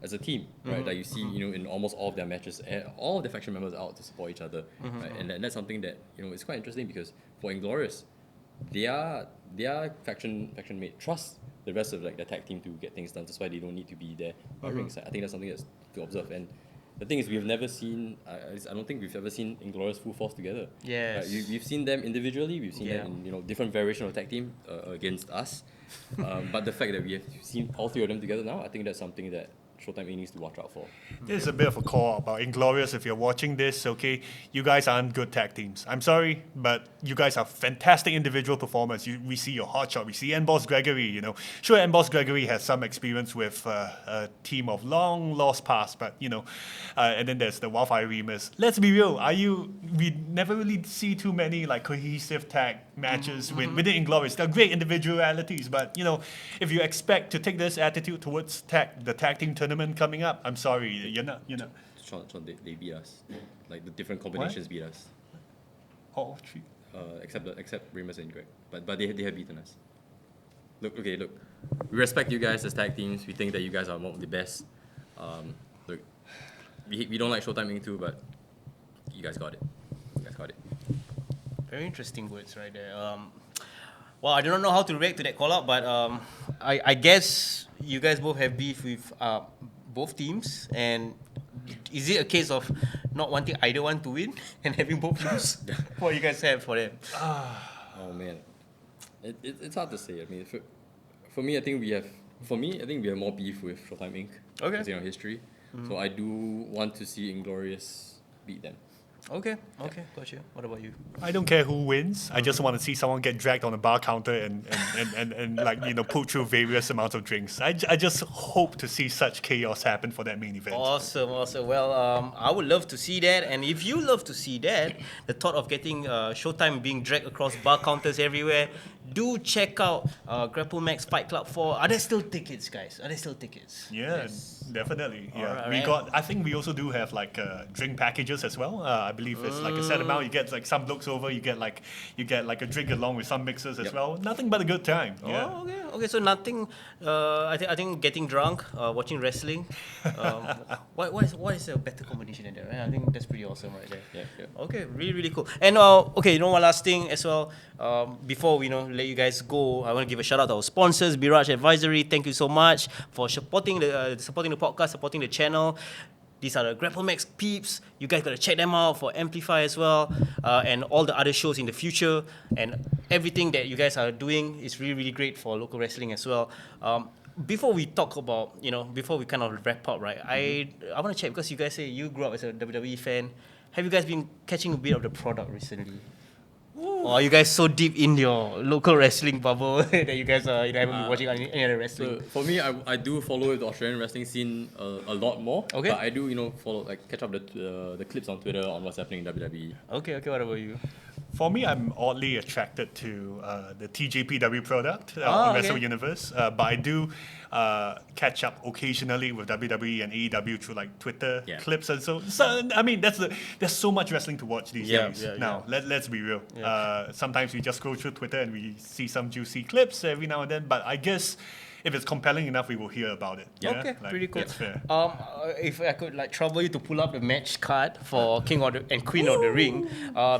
Speaker 9: as a team, right? Like you see, in almost all of their matches, all of the faction members are out to support each other, right? And that's something that it's quite interesting because for Inglorious, their faction mate trust the rest of the tag team to get things done. That's why they don't need to be there by ringside. I think that's something that's to observe. And the thing is, we've never seen. I don't think we've ever seen Inglorious full force together.
Speaker 1: Yes.
Speaker 9: Right? We've seen them individually. We've seen them in different variations of tag team against us. But the fact that we have seen all 3 of them together now, I think that's something that Showtime needs to watch out for.
Speaker 8: This is a bit of a call about Inglorious. If you're watching this, okay, you guys aren't good tag teams. I'm sorry, but you guys are fantastic individual performers. We see your Hotshot, we see N-Boss Gregory. Sure, N-Boss Gregory has some experience with a team of long lost past, but and then there's the Wildfire Remus. Let's be real. We never really see too many cohesive tag matches within Inglorious. They're great individualities, but if you expect to take this attitude towards the tag team tournament coming up, I'm sorry, you're not.
Speaker 9: Sean, they beat us. The different combinations beat us.
Speaker 8: All 3.
Speaker 9: Except Remus and Greg. But they have beaten us. Look. We respect you guys as tag teams. We think that you guys are one of the best. Look, we don't like Showtime Inc. too, but you guys got it.
Speaker 1: Very interesting words right there. Well, I do not know how to react to that call out, but I guess you guys both have beef with both teams, and is it a case of not wanting either one to win and having both lose? What you guys have for them?
Speaker 9: Oh man, it's hard to say. I mean, for me, I think we have more beef with Showtime Inc.
Speaker 1: Okay.
Speaker 9: Because history. So I do want to see Inglorious beat them.
Speaker 1: Okay, got you. What about you?
Speaker 8: I don't care who wins. I just want to see someone get dragged on a bar counter and pull through various amounts of drinks. I just hope to see such chaos happen for that main event.
Speaker 1: Awesome. Well, I would love to see that. And if you love to see that, the thought of getting Showtime being dragged across bar counters everywhere, do check out Grapplemax Fight Club 4. Are there still tickets, guys?
Speaker 8: Yeah, definitely. Yeah,
Speaker 1: Alright.
Speaker 8: I think we also do have drink packages as well. I believe it's a set amount. You get some blokes over. You get a drink along with some mixers as well. Nothing but a good time. Yeah.
Speaker 1: Oh, okay. So nothing. I think getting drunk, watching wrestling. What is a better combination than that? Right? I think that's pretty awesome right there.
Speaker 9: Yeah.
Speaker 1: Okay, really cool. And one last thing as well. Before we let you guys go, I want to give a shout out to our sponsors, Miraj Advisory. Thank you so much for supporting the podcast, supporting the channel. These are the Grapplemax peeps. You guys gotta check them out for Amplify as well, and all the other shows in the future. And everything that you guys are doing is really, really great for local wrestling as well. Before we talk about, before we kind of wrap up, right? I want to check because you guys say you grew up as a WWE fan. Have you guys been catching a bit of the product recently?
Speaker 8: Ooh,
Speaker 1: Or are you guys so deep in your local wrestling bubble that you guys haven't been watching any other wrestling?
Speaker 9: So for me, I do follow the Australian wrestling scene a lot more.
Speaker 1: Okay.
Speaker 9: But I do, follow, catch up the clips on Twitter on what's happening in WWE.
Speaker 1: Okay, what about you?
Speaker 8: For me, I'm oddly attracted to the TJPW product
Speaker 1: Ah,
Speaker 8: on Wrestle
Speaker 1: okay.
Speaker 8: Universe, but I do catch up occasionally with WWE and AEW through like Twitter
Speaker 9: Yeah.
Speaker 8: clips and so. I mean, there's so much wrestling to watch these days. Now, let's be real. Sometimes we just go through Twitter and we see some juicy clips every now and then, but I guess if it's compelling enough, we will hear about it. Yeah?
Speaker 1: Okay,
Speaker 8: Like,
Speaker 1: pretty cool.
Speaker 8: That's fair.
Speaker 1: If I could trouble you to pull up the match card for King and Queen of the Ring,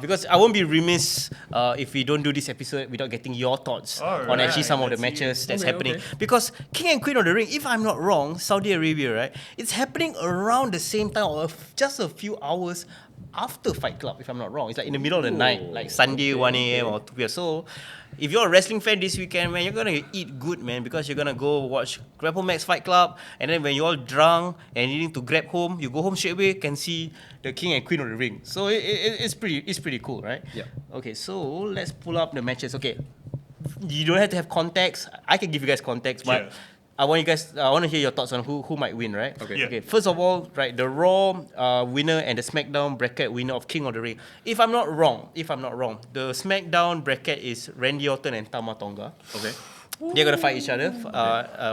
Speaker 1: because I won't be remiss if we don't do this episode without getting your thoughts on actually some of the matches that's happening. Because King and Queen of the Ring, if I'm not wrong, Saudi Arabia, right? It's happening around the same time or just a few hours after Fight Club, if I'm not wrong. It's like in the middle of the night, like Sunday, 1 a.m. or 2 p.m. So, if you're a wrestling fan this weekend, man, you're gonna eat good, man, because you're gonna go watch Grapplemax Fight Club, and then when you're all drunk and needing to grab home, you go home straight away, can see the King and Queen of the Ring. So it's pretty cool, right?
Speaker 9: Yeah.
Speaker 1: Okay, so let's pull up the matches. Okay, you don't have to have context. I can give you guys context, but
Speaker 8: Yeah.
Speaker 1: I want to hear your thoughts on who might win, right?
Speaker 9: Okay.
Speaker 8: Yeah.
Speaker 1: Okay. First of all, right, the Raw winner and the SmackDown bracket winner of King of the Ring. If I'm not wrong, the SmackDown bracket is Randy Orton and Tama Tonga.
Speaker 9: Okay.
Speaker 1: They're gonna fight each other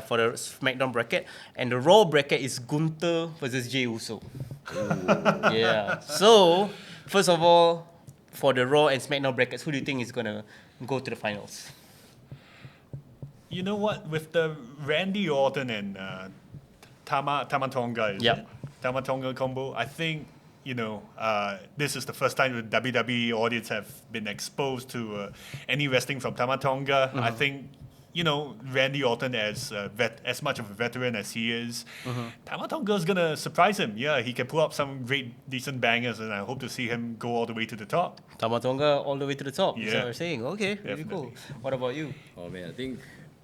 Speaker 1: for the SmackDown bracket, and the Raw bracket is Gunther versus Jey Uso. Yeah. So, first of all, for the Raw and SmackDown brackets, who do you think is gonna go to the finals?
Speaker 8: You know what? With the Randy Orton and Tama Tonga,
Speaker 1: Yep.
Speaker 8: Tama Tonga combo, I think, this is the first time the WWE audience have been exposed to any wrestling from Tama Tonga. I think, Randy Orton as much of a veteran as he is, Tama Tonga is going to surprise him. Yeah, he can pull up some great, decent bangers, and I hope to see him go all the way to the top.
Speaker 1: Tama Tonga all the way to the top. Is that
Speaker 8: Yeah.
Speaker 1: what you're saying? Okay, really cool.
Speaker 8: Definitely.
Speaker 1: What about you?
Speaker 9: Oh man, I think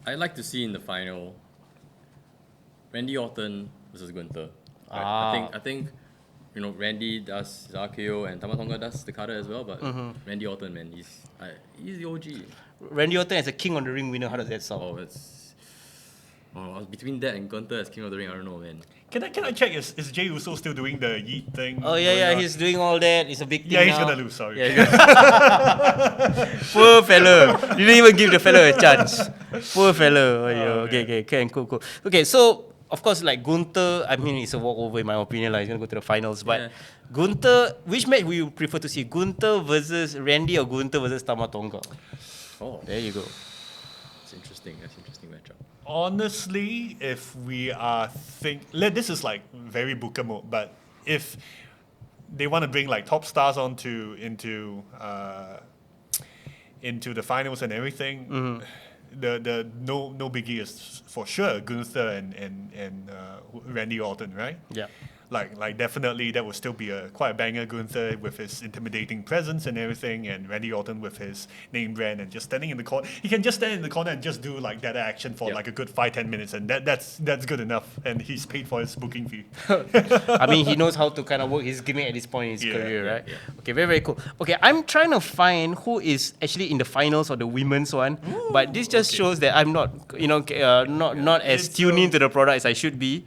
Speaker 9: I'd like to see in the final Randy Orton versus Gunther. Right? I think Randy does his RKO and Tama Tonga does the Kata as well, but Randy Orton, man, he's the OG.
Speaker 1: Randy Orton as a King of the Ring winner, how does that sound?
Speaker 9: Between that and Gunther as King of the Ring, I don't know, man.
Speaker 8: Can I check, is Jey Uso still doing the yeet thing?
Speaker 1: Oh yeah, he's doing all that. It's a big thing
Speaker 8: Yeah, he's
Speaker 1: now.
Speaker 8: going to lose, sorry.
Speaker 1: Yeah, poor fella. You didn't even give the fella a chance. Poor fella. Okay, cool. Okay, so of course, like Gunther, I mean, it's a walkover in my opinion. Like, he's gonna go to the finals. But
Speaker 9: Yeah.
Speaker 1: Gunther, which match would you prefer to see? Gunther versus Randy or Gunther versus Tama Tonga?
Speaker 9: Oh,
Speaker 1: There you go.
Speaker 9: it's interesting. That's an interesting matchup.
Speaker 8: Honestly, if we are this is like very Booker mode, but if they want to bring like top stars into the finals and everything, the no biggie is for sure Gunther and Randy Orton, right?
Speaker 1: Yeah.
Speaker 8: Like definitely that would still be quite a banger. Gunther with his intimidating presence and everything, and Randy Orton with his name brand and just standing in the corner. He can just stand in the corner and just do like that action for like a good 5-10 minutes, and that's good enough. And he's paid for his booking fee.
Speaker 1: I mean, he knows how to kind of work his gimmick at this point in his
Speaker 8: Yeah,
Speaker 1: career,
Speaker 8: yeah,
Speaker 1: right? Okay, very cool. Okay, I'm trying to find who is actually in the finals of the women's one, but this just shows that I'm not, not as
Speaker 8: It's,
Speaker 1: tuned into the product as I should be.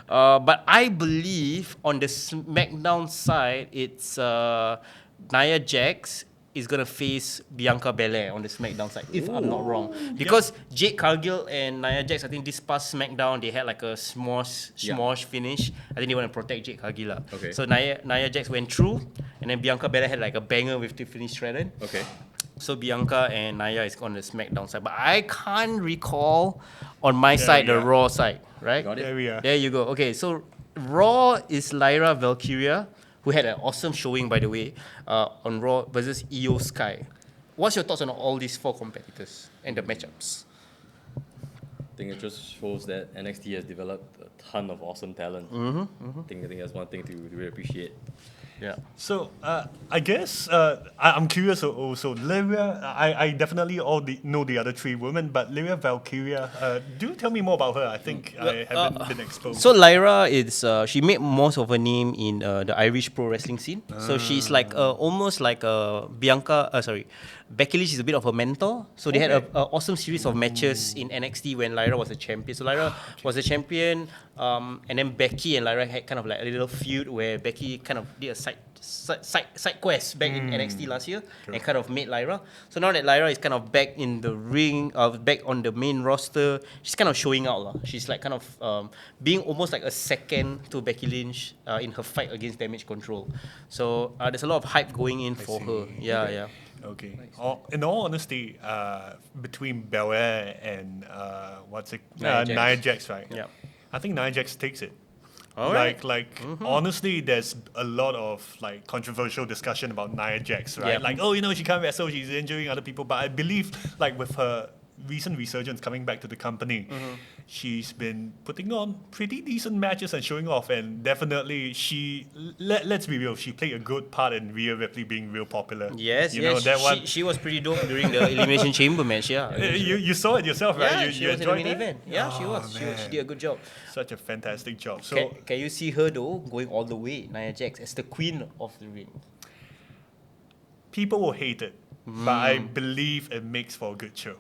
Speaker 1: But I believe on the SmackDown side, it's Nia Jax is gonna face Bianca Belair on the SmackDown side, if I'm not wrong. Because Jade Cargill and Nia Jax, I think this past SmackDown they had like a smosh finish. I think they want to protect Jade Cargill.
Speaker 9: Okay.
Speaker 1: So Nia Jax went through, and then Bianca Belair had like a banger with Tiffany Stratton.
Speaker 9: Okay.
Speaker 1: So Bianca and Nia is on the SmackDown side, but I can't recall on my side the
Speaker 8: we are.
Speaker 1: Raw side, right?
Speaker 9: Got it.
Speaker 8: There we are.
Speaker 1: There you go. Okay, so Raw is Lyra Valkyria, who had an awesome showing, by the way, on Raw versus Io Sky. What's your thoughts on all these four competitors and the matchups?
Speaker 9: I think it just shows that NXT has developed a ton of awesome talent. I think that's one thing to really appreciate.
Speaker 6: Yeah.
Speaker 8: So I guess I'm curious also. Lyria, I definitely know the other three women, but Lyria Valkyria, do tell me more about her. I think I haven't been exposed.
Speaker 1: So Lyra is she made most of her name in the Irish pro wrestling scene. So she's like almost like Becky Lynch is a bit of a mentor. So they had an awesome series of matches in NXT when Lyra was a champion. So Lyra was a champion, and then Becky and Lyra had kind of like a little feud where Becky kind of did a side quest back in NXT last year and kind of made Lyra. So now that Lyra is kind of back in the ring, back on the main roster, she's kind of showing out lah. She's like kind of being almost like a second to Becky Lynch in her fight against Damage Control. So there's a lot of hype going in for her. Yeah.
Speaker 8: Okay. In all honesty, between Belair and Nia Jax, right?
Speaker 1: Yeah.
Speaker 8: I think Nia Jax takes it.
Speaker 1: Alright.
Speaker 8: Honestly, there's a lot of like controversial discussion about Nia Jax, right?
Speaker 1: Yeah.
Speaker 8: Like, oh, she can't wrestle, she's injuring other people. But I believe, like, with her recent resurgence coming back to the company, she's been putting on pretty decent matches and showing off. And definitely, let's be real, she played a good part in Rhea Ripley being real popular.
Speaker 1: Yes,
Speaker 8: that
Speaker 1: she was pretty dope during the Elimination Chamber match, yeah.
Speaker 8: You saw it yourself, right?
Speaker 1: Yeah,
Speaker 8: you
Speaker 1: she was in the
Speaker 8: enjoyed
Speaker 1: main
Speaker 8: that?
Speaker 1: event. Yeah, she was. She did a good job.
Speaker 8: Such a fantastic job. So
Speaker 1: Can you see her though going all the way, Nia Jax, as the queen of the ring?
Speaker 8: people will hate it, but I believe it makes for a good show.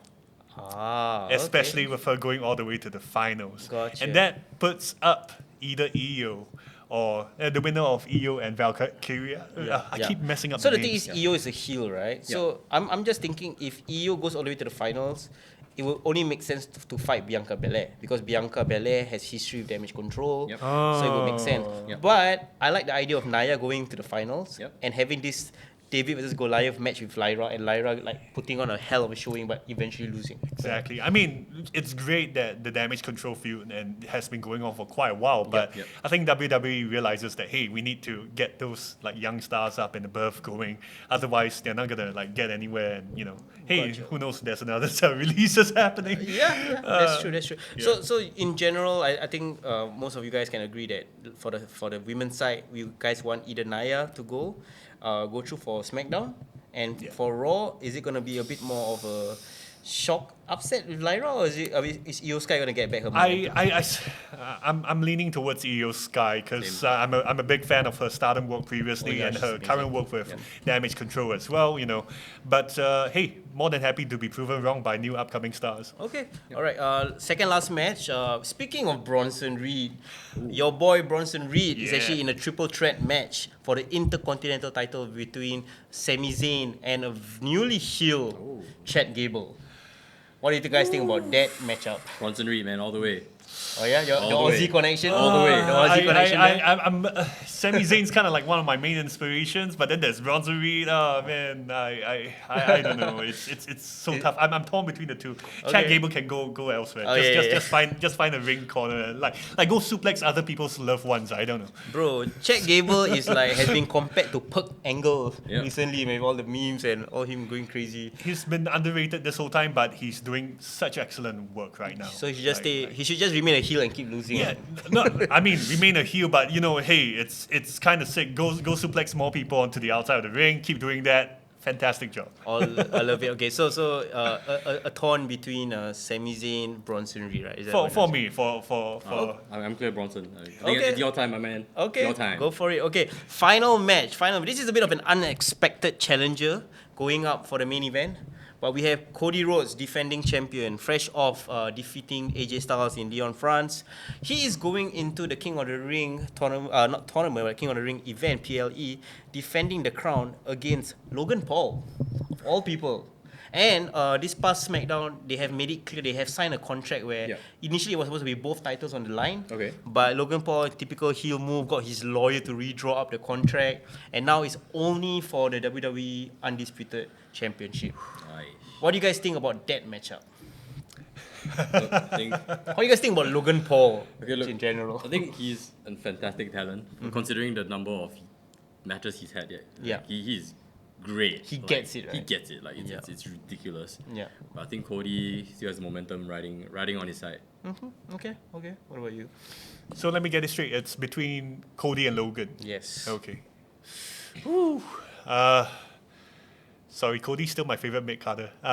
Speaker 8: Especially with her going all the way to the finals.
Speaker 1: Gotcha.
Speaker 8: And that puts up either Io or the winner of Io and Valkyria. I keep messing up
Speaker 1: So
Speaker 8: the
Speaker 1: the thing
Speaker 8: names.
Speaker 1: is, Io is a heel, right? So I'm just thinking, if Io goes all the way to the finals, it will only make sense to fight Bianca Belair, because Bianca Belair has history with Damage Control, so it will make sense. But I like the idea of Nia going to the finals and having this David versus Goliath match with Lyra, and Lyra like putting on a hell of a showing but eventually losing.
Speaker 8: Exactly. I mean, it's great that the Damage Control feud and has been going on for quite a while, but I think WWE realizes that, hey, we need to get those like young stars up and above going. Otherwise, they're not gonna like get anywhere. And hey, who knows? There's another set of releases happening.
Speaker 1: That's true. That's true. So in general, I think most of you guys can agree that for the women's side, we guys want either Nia to go through for SmackDown, and for Raw, is it gonna be a bit more of a shock upset with Lyra, or is Io Sky gonna get back her momentum?
Speaker 8: I'm leaning towards Io Sky because I'm a big fan of her Stardom work previously and her current work with Damage Control as well. But hey, more than happy to be proven wrong by new upcoming stars.
Speaker 1: Okay, all right. Second last match. Speaking of Bronson Reed, your boy Bronson Reed is actually in a triple threat match for the Intercontinental title between Sami Zayn and a newly healed Chad Gable. What do you guys think about that matchup?
Speaker 9: Bronson Reed, man, all the way.
Speaker 1: Oh yeah, the Aussie connection.
Speaker 9: All the way.
Speaker 1: The Aussie connection.
Speaker 8: I'm Sami Zayn's kind of like one of my main inspirations, but then there's Bronson Reed. Oh man, I don't know. It's so tough. I'm torn between the two. Chad Gable can go elsewhere. Just find a ring corner. Like go suplex other people's loved ones. I don't know.
Speaker 1: Bro, Chad Gable is has been compared to Perk Angle recently with all the memes and all him going crazy.
Speaker 8: He's been underrated this whole time, but he's doing such excellent work right now.
Speaker 1: So he should just he should just remain a heel and keep losing.
Speaker 8: Yeah, no, I mean remain a heel, but hey, it's kind of sick. Go suplex more people onto the outside of the ring. Keep doing that. Fantastic job.
Speaker 1: I love it. Okay, so a torn between Sami Zayn, Bronson Reed, right? Is that
Speaker 8: for me, for
Speaker 9: I'm clear, Bronson. I think it's your time, my man.
Speaker 1: Okay,
Speaker 9: your time.
Speaker 1: Go for it. Okay, final match. This is a bit of an unexpected challenger going up for the main event. But we have Cody Rhodes, defending champion, fresh off defeating AJ Styles in Lyon, France. He is going into the King of the Ring tournament, not tournament, but King of the Ring event, PLE, defending the crown against Logan Paul, of all people. And this past SmackDown, they have made it clear they have signed a contract where initially it was supposed to be both titles on the line.
Speaker 9: Okay.
Speaker 1: But Logan Paul, typical heel move, got his lawyer to redraw up the contract. And now it's only for the WWE Undisputed Championship.
Speaker 9: Nice.
Speaker 1: What do you guys think about that matchup?
Speaker 9: What do
Speaker 1: you guys think about Logan Paul
Speaker 9: in
Speaker 1: general?
Speaker 9: I think he's a fantastic talent, considering the number of matches he's had yet. He's great.
Speaker 1: He gets it, right?
Speaker 9: He gets it. Like it's ridiculous.
Speaker 1: Yeah.
Speaker 9: But I think Cody still has momentum riding on his side.
Speaker 1: Okay. What about you?
Speaker 8: So let me get it straight. It's between Cody and Logan.
Speaker 1: Yes.
Speaker 8: Okay. Sorry, Cody's still my favorite mid-carder.
Speaker 1: So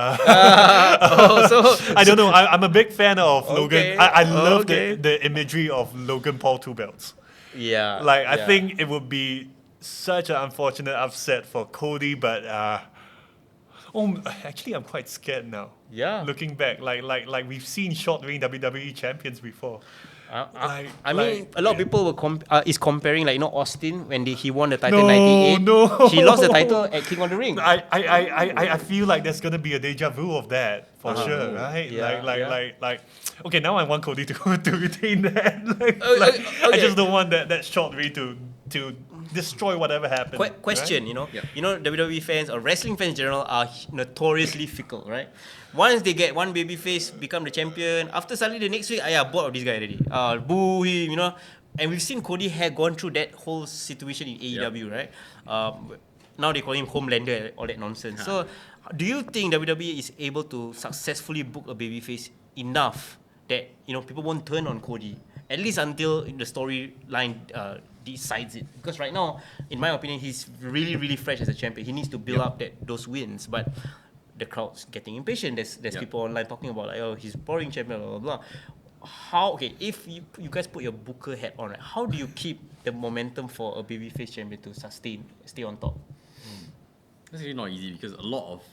Speaker 8: I don't know. I'm a big fan of
Speaker 1: Okay,
Speaker 8: Logan. I love
Speaker 1: okay.
Speaker 8: the imagery of Logan Paul 2 belts.
Speaker 1: yeah,
Speaker 8: Like, I
Speaker 1: yeah.
Speaker 8: think it would be such an unfortunate upset for Cody, but actually, I'm quite scared now.
Speaker 1: Yeah.
Speaker 8: Looking back, like we've seen short reign WWE champions before.
Speaker 1: I mean, a lot of people were is comparing, like, Austin when he won the title
Speaker 8: No,
Speaker 1: in 98.
Speaker 8: no.
Speaker 1: He lost the title at King of the Ring.
Speaker 8: I feel like there's gonna be a deja vu of that for sure, right?
Speaker 1: Yeah,
Speaker 8: Like. Okay, now I want Cody to retain that.
Speaker 1: Okay.
Speaker 8: I just don't want that short reign to destroy whatever happened.
Speaker 1: Question,
Speaker 8: right?
Speaker 1: WWE fans or wrestling fans in general are notoriously fickle, right? Once they get one babyface become the champion, after suddenly the next week, bored of this guy already. Boo him, And we've seen Cody had gone through that whole situation in AEW, right? Now they call him Homelander, all that nonsense. So, do you think WWE is able to successfully book a babyface enough that people won't turn on Cody, at least until the storyline decides it? Because right now, in my opinion, he's really, really fresh as a champion. He needs to build up those wins, but the crowd's getting impatient. There's people online talking about, like, oh, he's boring champion, blah blah blah. If you guys put your booker hat on, right, how do you keep the momentum for a babyface champion to stay on top?
Speaker 9: That's actually not easy because a lot of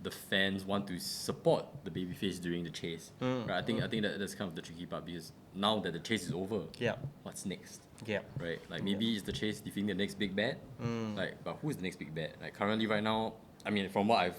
Speaker 9: the fans want to support the babyface during the chase. Right? I think that's kind of the tricky part, because now that the chase is over, what's next?
Speaker 1: Yeah.
Speaker 9: Right? Like, maybe it's the chase defeating the next big bad. But who's the next big bad? Like, currently right now, I mean, from what I've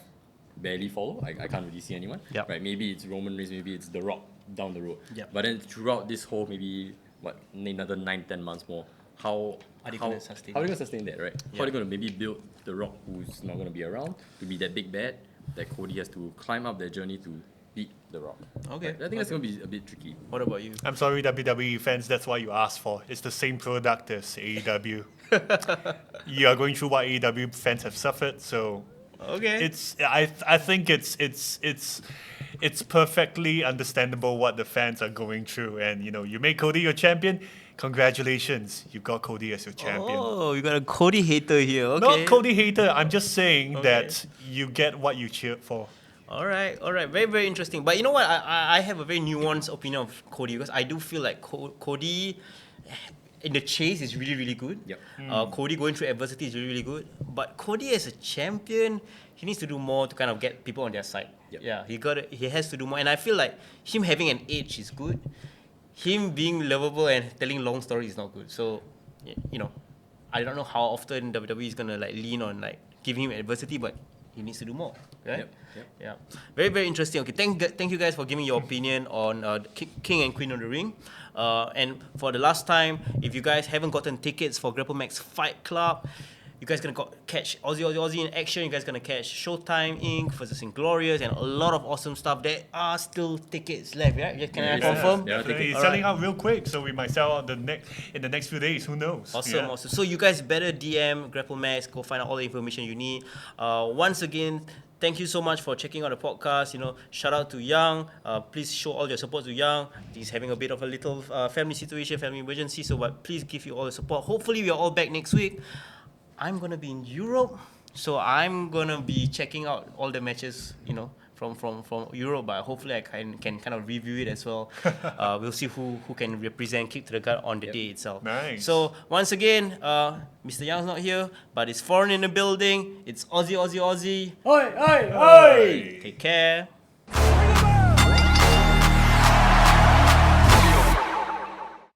Speaker 9: barely followed, I can't really see anyone.
Speaker 1: Yep.
Speaker 9: Right? Maybe it's Roman Reigns, maybe it's The Rock down the road.
Speaker 1: Yep.
Speaker 9: But then throughout this whole another 9-10 months more, how
Speaker 1: are they going to sustain?
Speaker 9: How are they going to sustain that, right? How are they going to maybe build The Rock, who's not going to be around, to be that big bad, that Cody has to climb up that journey to beat The Rock?
Speaker 1: Okay.
Speaker 9: I think that's going to be a bit tricky.
Speaker 1: What about you?
Speaker 8: I'm sorry, WWE fans, that's what you asked for. It's the same product as AEW. You are going through what AEW fans have suffered, so
Speaker 1: Okay.
Speaker 8: I think it's perfectly understandable what the fans are going through, and you make Cody your champion. Congratulations, you got Cody as your champion.
Speaker 1: Oh, you got a Cody hater here. Okay.
Speaker 8: Not Cody hater. I'm just saying that you get what you cheered for.
Speaker 1: All right. Very, very interesting. But you know what? I have a very nuanced opinion of Cody, because I do feel like Cody in the chase is really, really good.
Speaker 9: Yep.
Speaker 1: Cody going through adversity is really, really good. But Cody as a champion, he needs to do more to kind of get people on their side.
Speaker 9: Yep.
Speaker 1: Yeah, he has to do more. And I feel like him having an edge is good. Him being lovable and telling long stories is not good. So, I don't know how often WWE is gonna lean on giving him adversity, but he needs to do more, right?
Speaker 9: Yep.
Speaker 1: Yeah. Very, very interesting. Okay, thank you guys for giving your opinion on King and Queen of the Ring. And for the last time, if you guys haven't gotten tickets for Grapplemax Fight Club, you guys gonna catch Aussie Aussie in action. You guys gonna catch Showtime Inc. versus Inglorious and a lot of awesome stuff. There are still tickets left, right? Can I confirm?
Speaker 9: Yeah,
Speaker 8: It's selling out real quick, so we might sell out in the next few days. Who knows?
Speaker 1: Awesome. So you guys better DM Grapplemax, go find out all the information you need. Once again, thank you so much for checking out the podcast. Shout out to Young. Please show all your support to Young. He's having a bit of a little family situation, family emergency. So, but please give you all the support. Hopefully, we are all back next week. I'm gonna be in Europe, so I'm gonna be checking out all the matches, from Europe. But hopefully, I can kind of review it as well. We'll see who can represent Kick to the Gut on the day itself.
Speaker 8: Nice.
Speaker 1: So once again, Mr. Young's not here, but it's foreign in the building. It's Aussie Aussie Aussie.
Speaker 2: Oi, oi, oi!
Speaker 1: Take care.